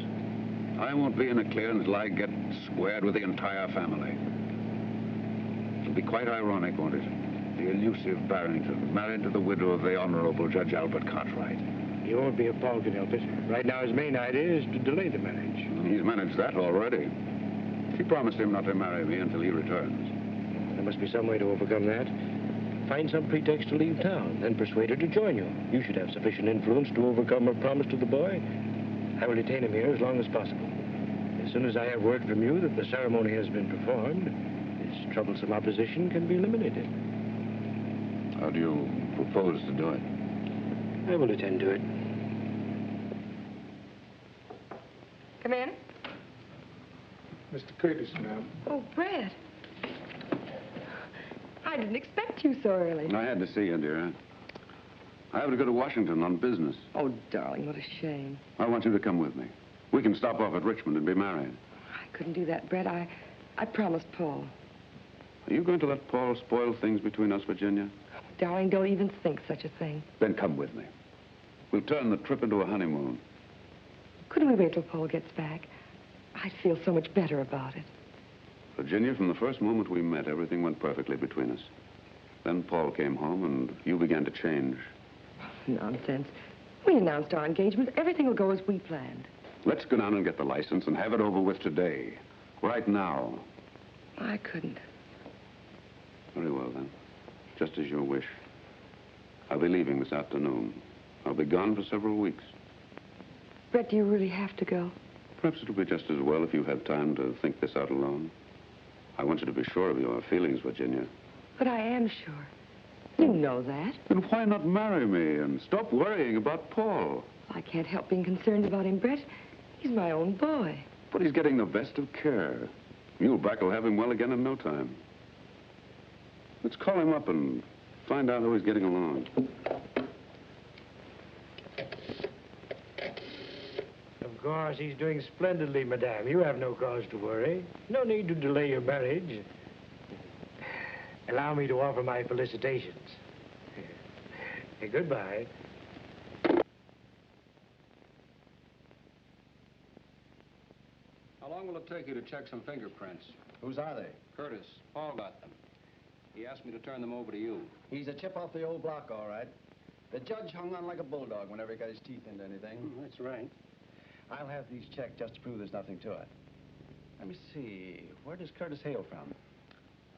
I won't be in a clear until I get squared with the entire family. It'll be quite ironic, won't it? The elusive Barrington, married to the widow of the Honorable Judge Albert Cartwright. He won't be if Paul can help it. Right now, his main idea is to delay the marriage. He's managed that already. She promised him not to marry me until he returns. There must be some way to overcome that. Find some pretext to leave town, then persuade her to join you. You should have sufficient influence to overcome her promise to the boy. I will detain him here as long as possible. As soon as I have word from you that the ceremony has been performed, this troublesome opposition can be eliminated. How do you propose to do it? I will attend to it. Come in. Mr. Curtis, ma'am. Oh, Brett. I didn't expect you so early. I had to see you, dear. I have to go to Washington on business. Oh, darling, what a shame. I want you to come with me. We can stop off at Richmond and be married. I couldn't do that, Brett. I promised Paul. Are you going to let Paul spoil things between us, Virginia? Darling, don't even think such a thing. Then come with me. We'll turn the trip into a honeymoon. Couldn't we wait till Paul gets back? I'd feel so much better about it. Virginia, from the first moment we met, everything went perfectly between us. Then Paul came home, and you began to change. Nonsense. We announced our engagement. Everything will go as we planned. Let's go down and get the license and have it over with today. Right now. I couldn't. Very well, then. Just as you wish. I'll be leaving this afternoon. I'll be gone for several weeks. Brett, do you really have to go? Perhaps it'll be just as well if you have time to think this out alone. I want you to be sure of your feelings, Virginia. But I am sure. You know that. Then why not marry me and stop worrying about Paul? I can't help being concerned about him, Brett. He's my own boy. But he's getting the best of care. Muleback will have him well again in no time. Let's call him up and find out how he's getting along. Of course, he's doing splendidly, madame. You have no cause to worry. No need to delay your marriage. Allow me to offer my felicitations. Goodbye. How long will it take you to check some fingerprints? Whose are they? Curtis, Paul got them. He asked me to turn them over to you. He's a chip off the old block, all right. The judge hung on like a bulldog whenever he got his teeth into anything. That's right. I'll have these checked just to prove there's nothing to it. Let me see. Where does Curtis hail from?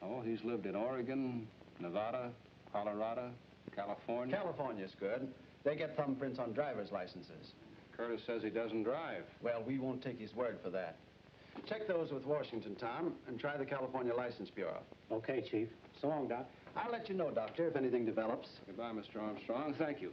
Oh, he's lived in Oregon, Nevada, Colorado, California. California's good. They get thumbprints on driver's licenses. Curtis says he doesn't drive. Well, we won't take his word for that. Check those with Washington, Tom, and try the California License Bureau. Okay, Chief. So long, Doc. I'll let you know, Doctor, if anything develops. Goodbye, Mr. Armstrong. Thank you.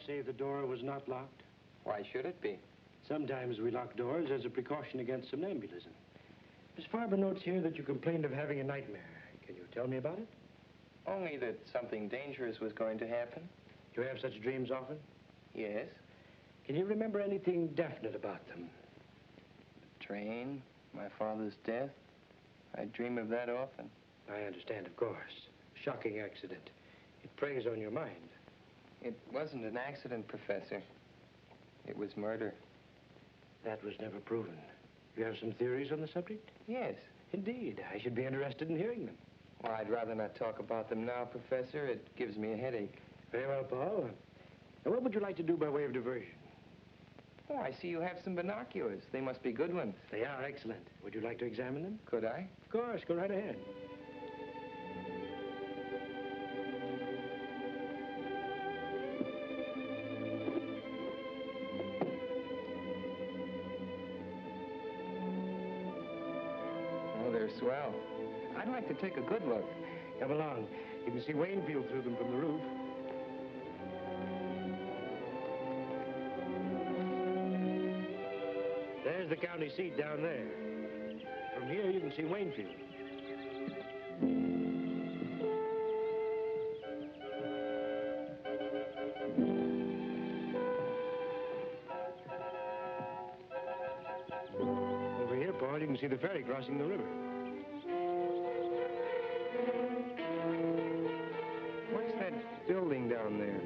Say the door was not locked? Why should it be? Sometimes we lock doors as a precaution against somnambulism. Miss Farber notes here that you complained of having a nightmare. Can you tell me about it? Only that something dangerous was going to happen. Do you have such dreams often? Yes. Can you remember anything definite about them? The train, my father's death. I dream of that often. I understand, of course. Shocking accident. It preys on your mind. It wasn't an accident, Professor. It was murder. That was never proven. You have some theories on the subject? Yes. Indeed. I should be interested in hearing them. Well, I'd rather not talk about them now, Professor. It gives me a headache. Very well, Paul. Now, what would you like to do by way of diversion? Oh, I see you have some binoculars. They must be good ones. They are excellent. Would you like to examine them? Could I? Of course. Go right ahead. Swell. I'd like to take a good look. Come along. You can see Waynfield through them from the roof. There's the county seat down there. From here, you can see Waynfield. and see the ferry crossing the river. What's that building down there?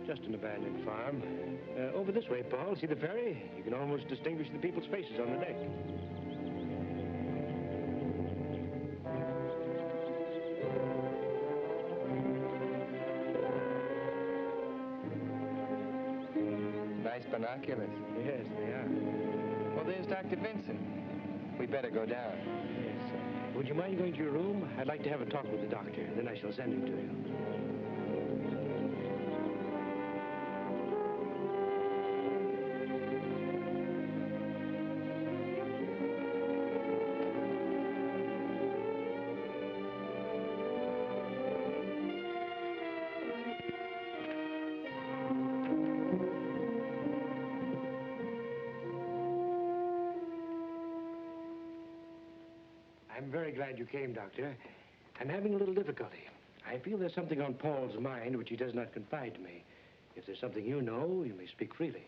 Just an abandoned farm. Over this way, Paul. See the ferry? You can almost distinguish the people's faces on the deck. Nice binoculars. Yes, they are. Well, there's Dr. Vincent. We better go down. Yes. Would you mind going to your room? I'd like to have a talk with the doctor. Then I shall send him to you. I'm very glad you came, Doctor. I'm having a little difficulty. I feel there's something on Paul's mind which he does not confide to me. If there's something you know, you may speak freely.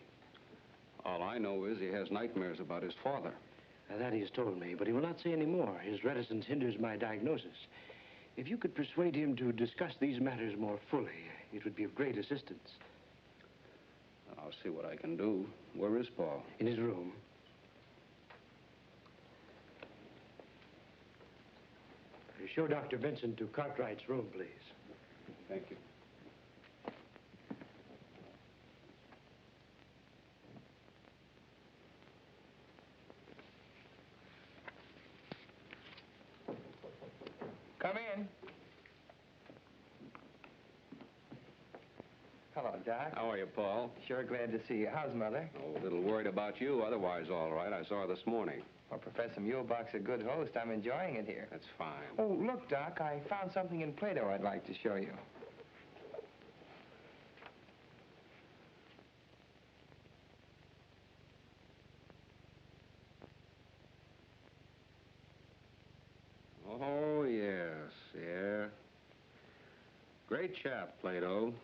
All I know is he has nightmares about his father. Now, that he has told me, but he will not say any more. His reticence hinders my diagnosis. If you could persuade him to discuss these matters more fully, it would be of great assistance. I'll see what I can do. Where is Paul? In his room. Show Dr. Vincent to Cartwright's room, please. Thank you. Come in. Hello, Doc. How are you, Paul? Sure glad to see you. How's Mother? Oh, a little worried about you. Otherwise, all right. I saw her this morning. Well, Professor Muehlbach's a good host. I'm enjoying it here. That's fine. Oh, look, Doc, I found something in Plato I'd like to show you. Oh, yes, yeah. Great chap, Plato.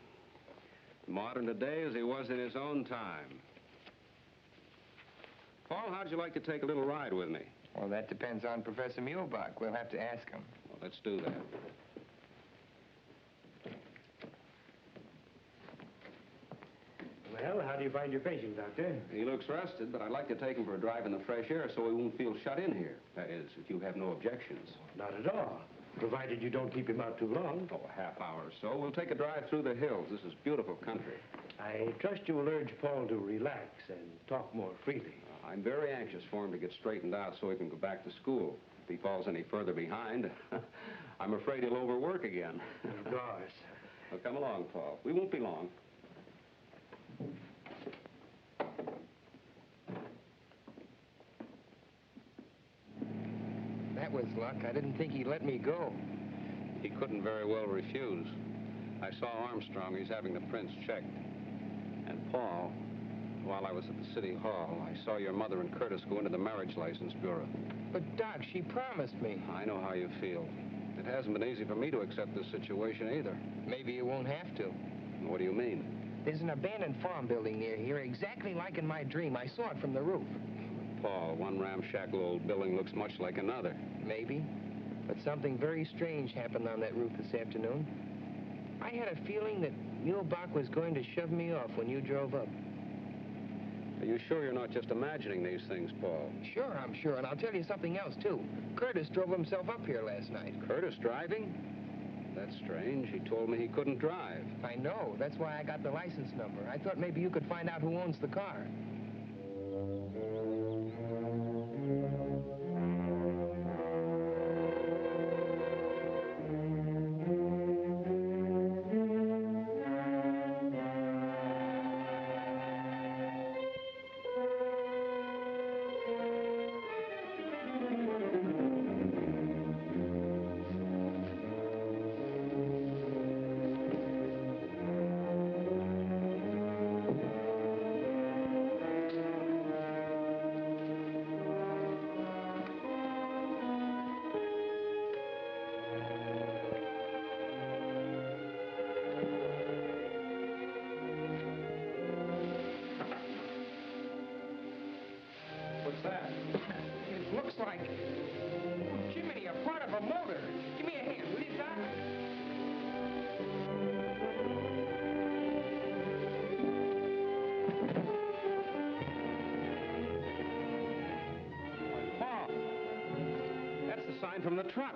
Modern today as he was in his own time. Paul, how'd you like to take a little ride with me? Well, that depends on Professor Muehlbach. We'll have to ask him. Well, let's do that. Well, how do you find your patient, Doctor? He looks rested, but I'd like to take him for a drive in the fresh air so he won't feel shut in here. That is, if you have no objections. Not at all. Provided you don't keep him out too long. Oh, a half hour or so. We'll take a drive through the hills. This is beautiful country. I trust you will urge Paul to relax and talk more freely. I'm very anxious for him to get straightened out so he can go back to school. If he falls any further behind, I'm afraid he'll overwork again. Of course. Well, come along, Paul. We won't be long. That was luck. I didn't think he'd let me go. He couldn't very well refuse. I saw Armstrong. He's having the prints checked. And Paul, while I was at the city hall, I saw your mother and Curtis go into the marriage license bureau. But, Doc, she promised me. I know how you feel. It hasn't been easy for me to accept this situation either. Maybe you won't have to. What do you mean? There's an abandoned farm building near here, exactly like in my dream. I saw it from the roof. Paul, one ramshackle old building looks much like another. Maybe. But something very strange happened on that roof this afternoon. I had a feeling that Muehlbach was going to shove me off when you drove up. Are you sure you're not just imagining these things, Paul? Sure, I'm sure. And I'll tell you something else, too. Curtis drove himself up here last night. Curtis driving? That's strange. He told me he couldn't drive. I know. That's why I got the license number. I thought maybe you could find out who owns the car. sign from the truck.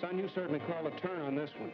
Son, you certainly called a turn on this one.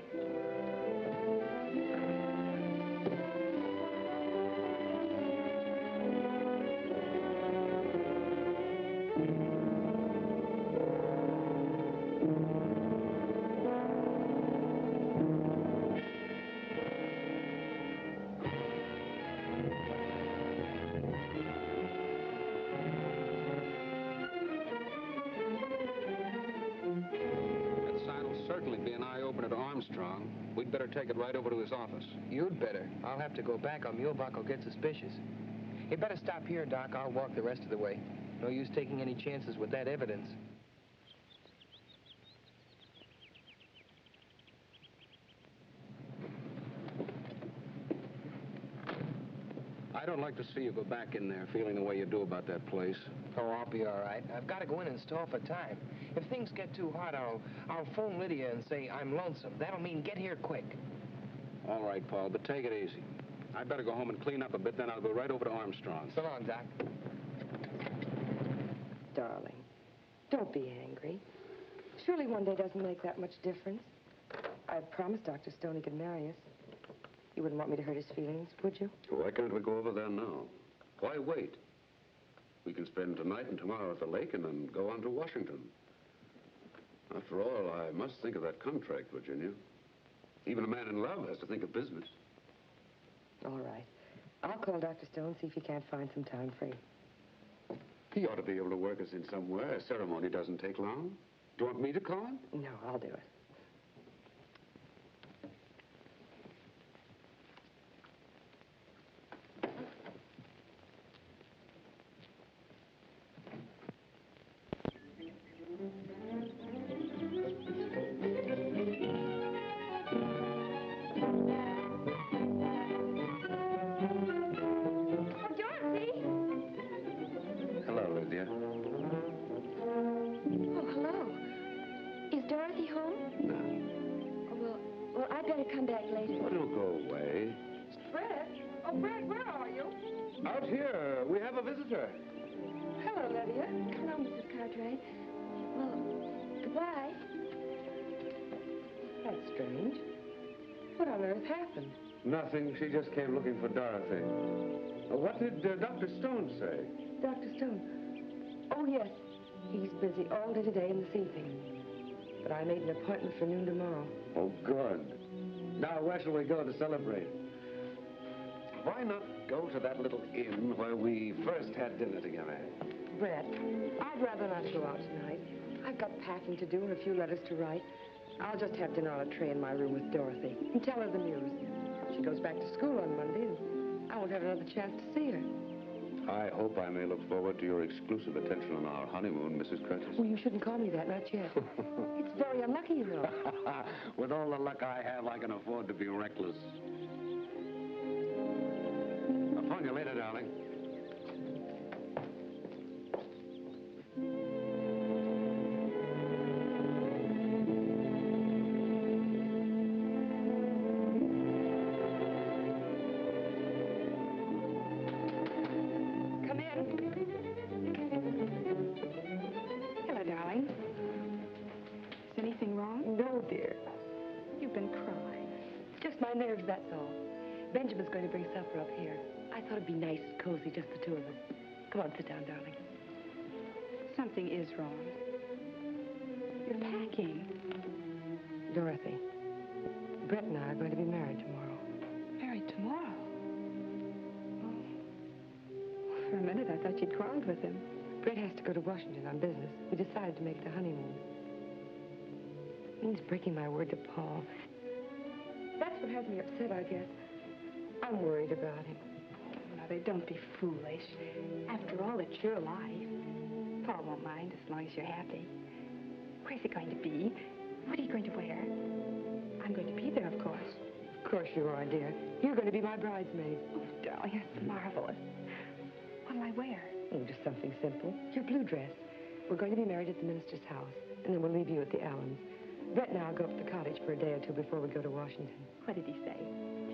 We'd better take it right over to his office. You'd better. I'll have to go back or Muehlbach will get suspicious. You better stop here, Doc. I'll walk the rest of the way. No use taking any chances with that evidence. I don't like to see you go back in there feeling the way you do about that place. Oh, I'll be all right. I've got to go in and stall for time. If things get too hot, I'll phone Lydia and say I'm lonesome. That'll mean get here quick. All right, Paul, but take it easy. I'd better go home and clean up a bit, then I'll go right over to Armstrong's. So long, Doc. Darling, don't be angry. Surely one day doesn't make that much difference. I promised Dr. Stone he could marry us. You wouldn't want me to hurt his feelings, would you? Why can't we go over there now? Why wait? We can spend tonight and tomorrow at the lake and then go on to Washington. After all, I must think of that contract, Virginia. Even a man in love has to think of business. All right. I'll call Dr. Stone, see if he can't find some time free. He ought to be able to work us in somewhere. A ceremony doesn't take long. Do you want me to call him? No, I'll do it. Come back later. Oh, don't go away. Fred? Oh, Fred, where are you? Out here. We have a visitor. Hello, Lydia. Hello, Mrs. Cartwright. Well, goodbye. That's strange. What on earth happened? Nothing. She just came looking for Dorothy. What did Dr. Stone say? Dr. Stone? Oh, yes. He's busy all day today and this evening. But I made an appointment for noon tomorrow. Oh, good. Now, where shall we go to celebrate? Why not go to that little inn where we first had dinner together? Brett, I'd rather not go out tonight. I've got packing to do and a few letters to write. I'll just have dinner on a tray in my room with Dorothy and tell her the news. She goes back to school on Monday, and I won't have another chance to see her. I hope I may look forward to your exclusive attention on our honeymoon, Mrs. Curtis. Well, you shouldn't call me that, not yet. It's very unlucky, you know. With all the luck I have, I can afford to be reckless. I'll phone you later, darling. My nerves, that's all. Benjamin's going to bring supper up here. I thought it'd be nice and cozy, just the two of us. Come on, sit down, darling. Something is wrong. You're packing. Dorothy, Brett and I are going to be married tomorrow. Married tomorrow? Oh. For a minute, I thought you'd quarreled with him. Brett has to go to Washington on business. We decided to make the honeymoon. It means breaking my word to Paul. That's what has me upset, I guess. I'm worried about him. Mother, don't be foolish. After all, it's your life. Paul won't mind as long as you're happy. Where's it going to be? What are you going to wear? I'm going to be there, of course. Of course you are, dear. You're going to be my bridesmaid. Oh, darling, that's marvelous. What'll I wear? Oh, just something simple. Your blue dress. We're going to be married at the minister's house, and then we'll leave you at the Allens. Brett and I'll go up to the cottage for a day or two before we go to Washington. What did he say?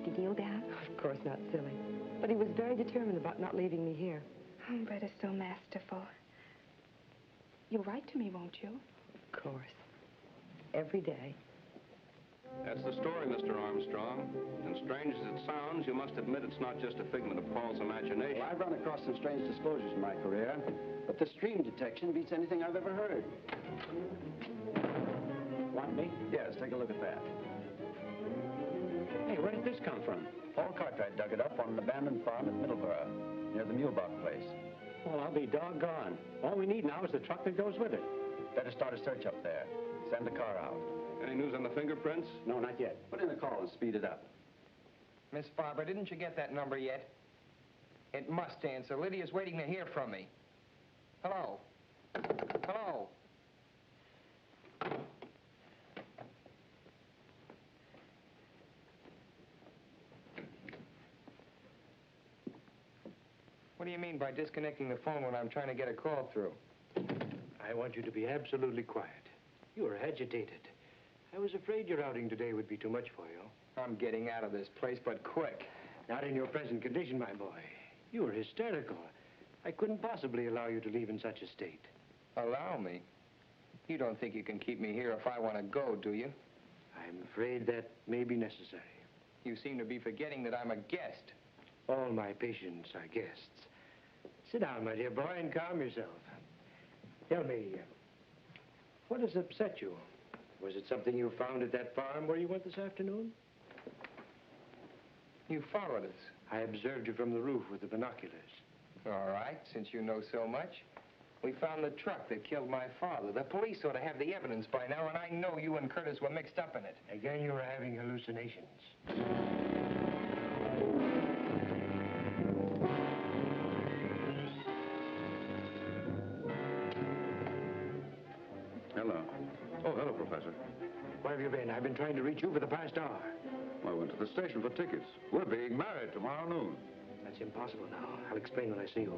Did he kneel down? Of course not, silly. But he was very determined about not leaving me here. Oh, Brett is so masterful. You'll write to me, won't you? Of course. Every day. That's the story, Mr. Armstrong. And strange as it sounds, you must admit it's not just a figment of Paul's imagination. Well, I've run across some strange disclosures in my career, but this dream detection beats anything I've ever heard. Want me? Yes, take a look at that. Hey, where did this come from? Paul Cartwright dug it up on an abandoned farm at Middleborough, near the Mulebach place. Well, I'll be doggone. All we need now is the truck that goes with it. Better start a search up there. Send a car out. Any news on the fingerprints? No, not yet. Put in a call and speed it up. Miss Farber, didn't you get that number yet? It must answer. Lydia's waiting to hear from me. Hello? Hello? What do you mean by disconnecting the phone when I'm trying to get a call through? I want you to be absolutely quiet. You are agitated. I was afraid your outing today would be too much for you. I'm getting out of this place, but quick. Not in your present condition, my boy. You are hysterical. I couldn't possibly allow you to leave in such a state. Allow me? You don't think you can keep me here if I want to go, do you? I'm afraid that may be necessary. You seem to be forgetting that I'm a guest. All my patients are guests. Sit down, my dear boy, and calm yourself. Tell me, what has upset you? Was it something you found at that farm where you went this afternoon? You followed us. I observed you from the roof with the binoculars. All right, since you know so much. We found the truck that killed my father. The police ought to have the evidence by now, and I know you and Curtis were mixed up in it. Again, you were having hallucinations. Hello. Oh, hello, Professor. Where have you been? I've been trying to reach you for the past hour. I went to the station for tickets. We're being married tomorrow noon. That's impossible now. I'll explain when I see you.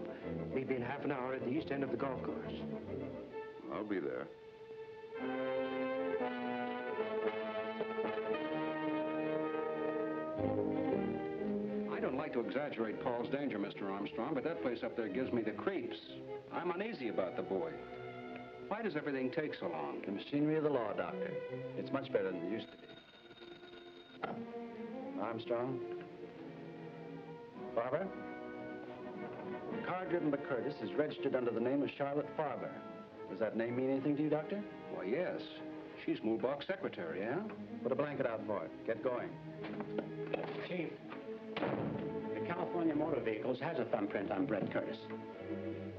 Meet me in half an hour at the east end of the golf course. I'll be there. I don't like to exaggerate Paul's danger, Mr. Armstrong, but that place up there gives me the creeps. I'm uneasy about the boy. Why does everything take so long? The machinery of the law, Doctor. It's much better than it used to be. Armstrong? Farber? The car driven by Curtis is registered under the name of Charlotte Farber. Does that name mean anything to you, Doctor? Why, yes. She's Mulebach's secretary. Yeah? Put a blanket out for it. Get going. Chief, the California Motor Vehicles has a thumbprint on Brett Curtis.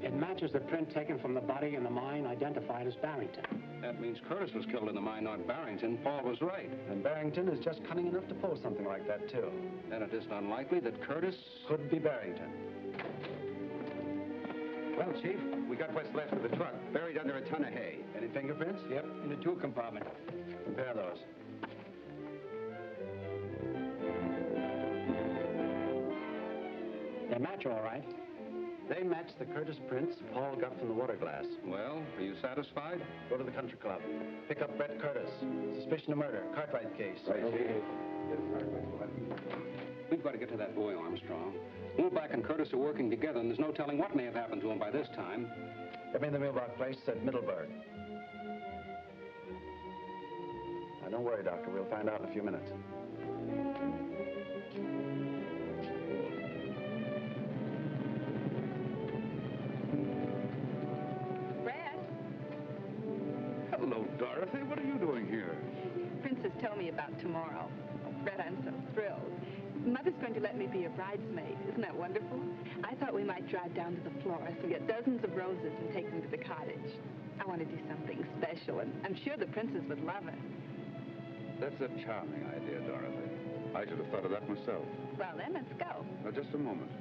It matches the print taken from the body in the mine identified as Barrington. That means Curtis was killed in the mine, not Barrington. Paul was right. And Barrington is just cunning enough to pull something like that, too. Then it isn't unlikely that Curtis... Could be Barrington. Well, Chief, we got what's left of the truck, buried under a ton of hay. Any fingerprints? Yep, in the tool compartment. Compare those. They match all right. They match the Curtis prints Paul got from the water glass. Well, are you satisfied? Go to the country club. Pick up Brett Curtis. Suspicion of murder. Cartwright case. Right, Chief. We've got to get to that boy, Armstrong. Mulebach and Curtis are working together, and there's no telling what may have happened to him by this time. Get me in the Mulebach place at Middleburg. Now, don't worry, Doctor. We'll find out in a few minutes. Hello, Dorothy. What are you doing here? Princess told me about tomorrow. Oh, Brett, I'm so thrilled. Mother's going to let me be a bridesmaid. Isn't that wonderful? I thought we might drive down to the florist and get dozens of roses and take them to the cottage. I want to do something special, and I'm sure the princess would love it. That's a charming idea, Dorothy. I should have thought of that myself. Well, then, let's go. Now, just a moment.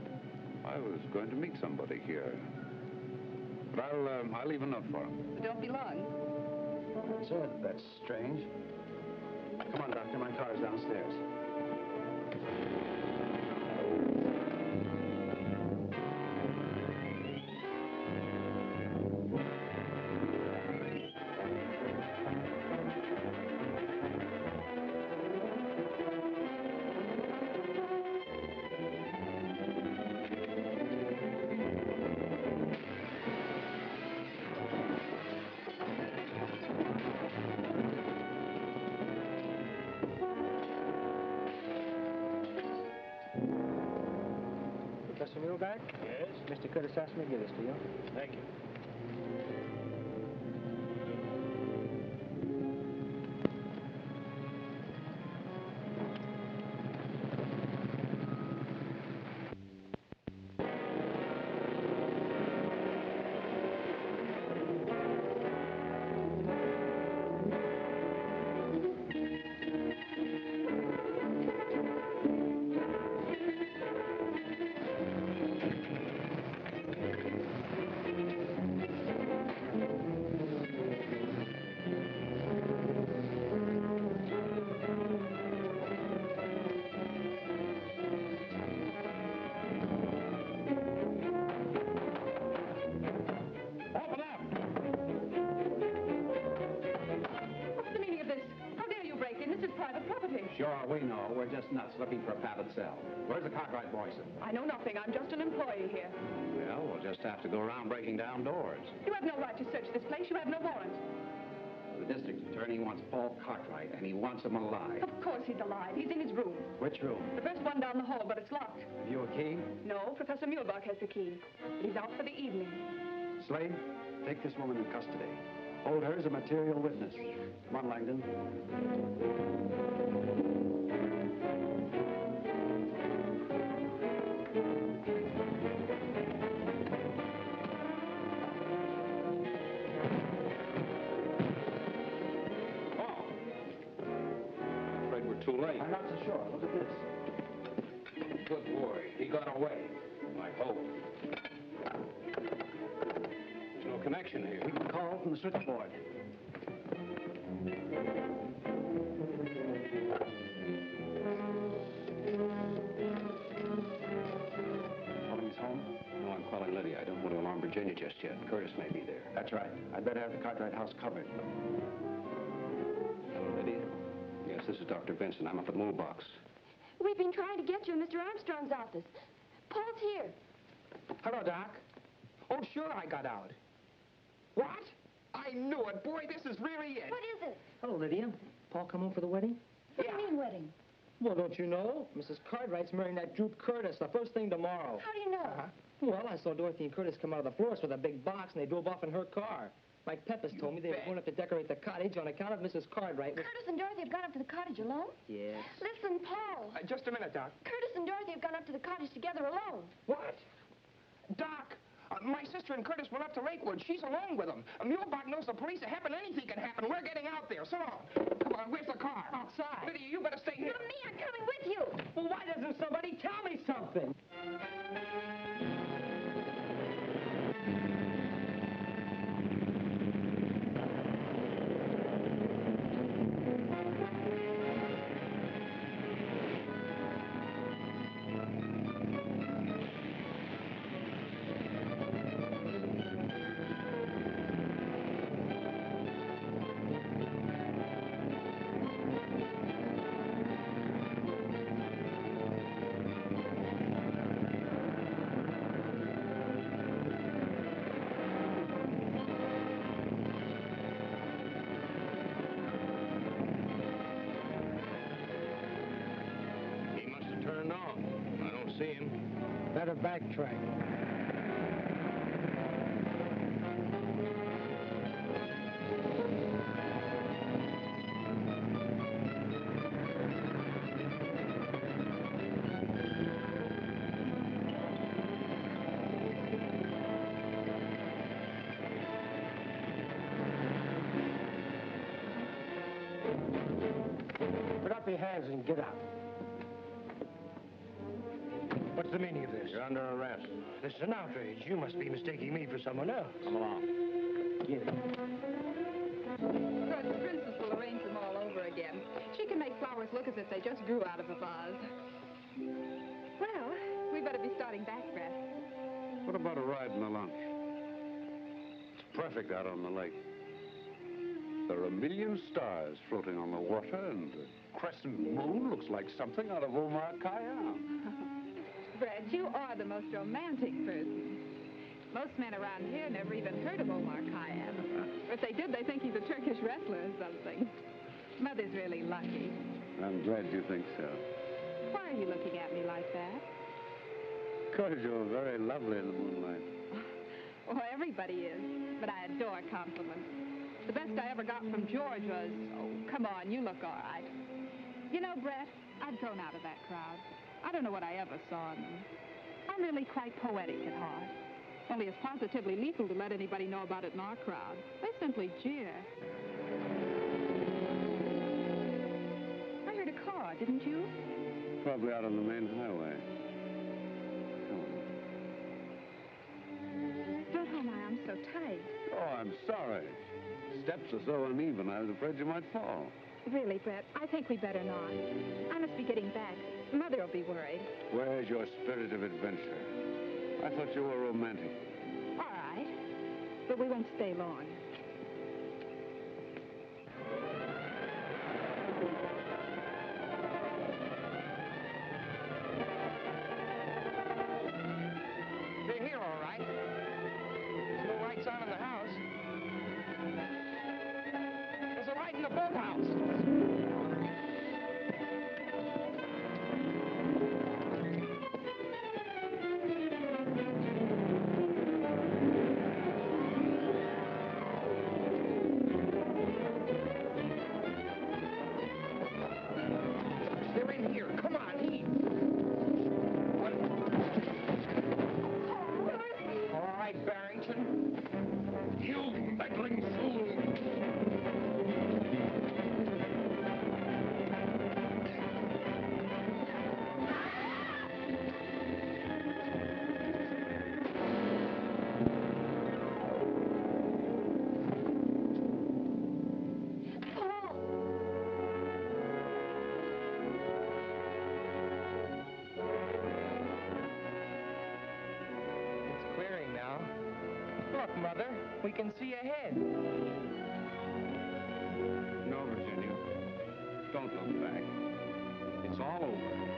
I was going to meet somebody here. But I'll leave a note for him. But don't be long. Sir, that's strange. Come on, Doctor. My car is downstairs. Professor Muehlberg? Yes? Mr. Curtis asked me to give this to you. Thank you. Sure, we know. We're just nuts looking for a padded cell. Where's the Cartwright boys? I know nothing. I'm just an employee here. Well, we'll just have to go around breaking down doors. You have no right to search this place. You have no warrant. The district attorney wants Paul Cartwright, and he wants him alive. Of course he's alive. He's in his room. Which room? The first one down the hall, but it's locked. Have you a key? No, Professor Muehlberg has the key. But he's out for the evening. Slade, take this woman in custody. Hold her as a material witness. Come on, Langdon. Too late. I'm not so sure. Look at this. Good boy. He got away. I hope. There's no connection here. We can call from the switchboard. Calling his home? No, I'm calling Lydia. I don't want to alarm Virginia just yet. Curtis may be there. That's right. I'd better have the Cartwright house covered. Hello, Lydia. Yes, this is Dr. Vincent. I'm up at Mool Box. We've been trying to get you in Mr. Armstrong's office. Paul's here. Hello, Doc. Oh, sure, I got out. What? I knew it. Boy, this is really it. What is it? Hello, Lydia. Paul come home for the wedding? What do you mean, wedding? Well, don't you know? Mrs. Cartwright's marrying that Droop Curtis the first thing tomorrow. How do you know? Well, I saw Dorothy and Curtis come out of the florist with a big box, and they drove off in her car. Mike Pepys told me they were going up to decorate the cottage on account of Mrs. Cartwright. Curtis and Dorothy have gone up to the cottage alone? Yes. Listen, Paul. Just a minute, Doc. Curtis and Dorothy have gone up to the cottage together alone. What? Doc, my sister and Curtis went up to Lakewood. She's alone with them. Muehlbach knows the police are happen. Anything can happen. We're getting out there. So long. Come on, where's the car? Outside. Lydia, you better stay here. Not me. I'm coming with you. Well, why doesn't somebody tell me something? Better backtrack. Put up your hands and get out. What's the meaning of this? You're under arrest. This is an outrage. You must be mistaking me for someone else. Come along. Get it. Good, the princess will arrange them all over again. She can make flowers look as if they just grew out of a vase. Well, we better be starting back, Brett. What about a ride in the launch? It's perfect out on the lake. There are a million stars floating on the water, and the crescent moon looks like something out of Omar Khayyam. Brett, you are the most romantic person. Most men around here never even heard of Omar Khayyam. Or if they did, they think he's a Turkish wrestler or something. Mother's really lucky. I'm glad you think so. Why are you looking at me like that? Because you're very lovely in the moonlight. Well, everybody is, but I adore compliments. The best I ever got from George was, oh, come on, you look all right. You know, Brett, I'd grown out of that crowd. I don't know what I ever saw in them. I'm really quite poetic at heart. Only it's positively lethal to let anybody know about it in our crowd. They simply jeer. I heard a car, didn't you? Probably out on the main highway. Don't hold my arm so tight. Oh, I'm sorry. Steps are so uneven, I was afraid you might fall. Really, Brett, I think we'd better not. I must be getting back. Mother will be worried. Where's your spirit of adventure? I thought you were romantic. All right, but we won't stay long. They're here, all right. There's no lights on in the house. There's a light in the boathouse. They're in here. Come on, heave. All right, Barrington. You meddling fool. It's clearing now. Look, Mother, we can see ahead. No, Virginia. Don't look back. It's all over.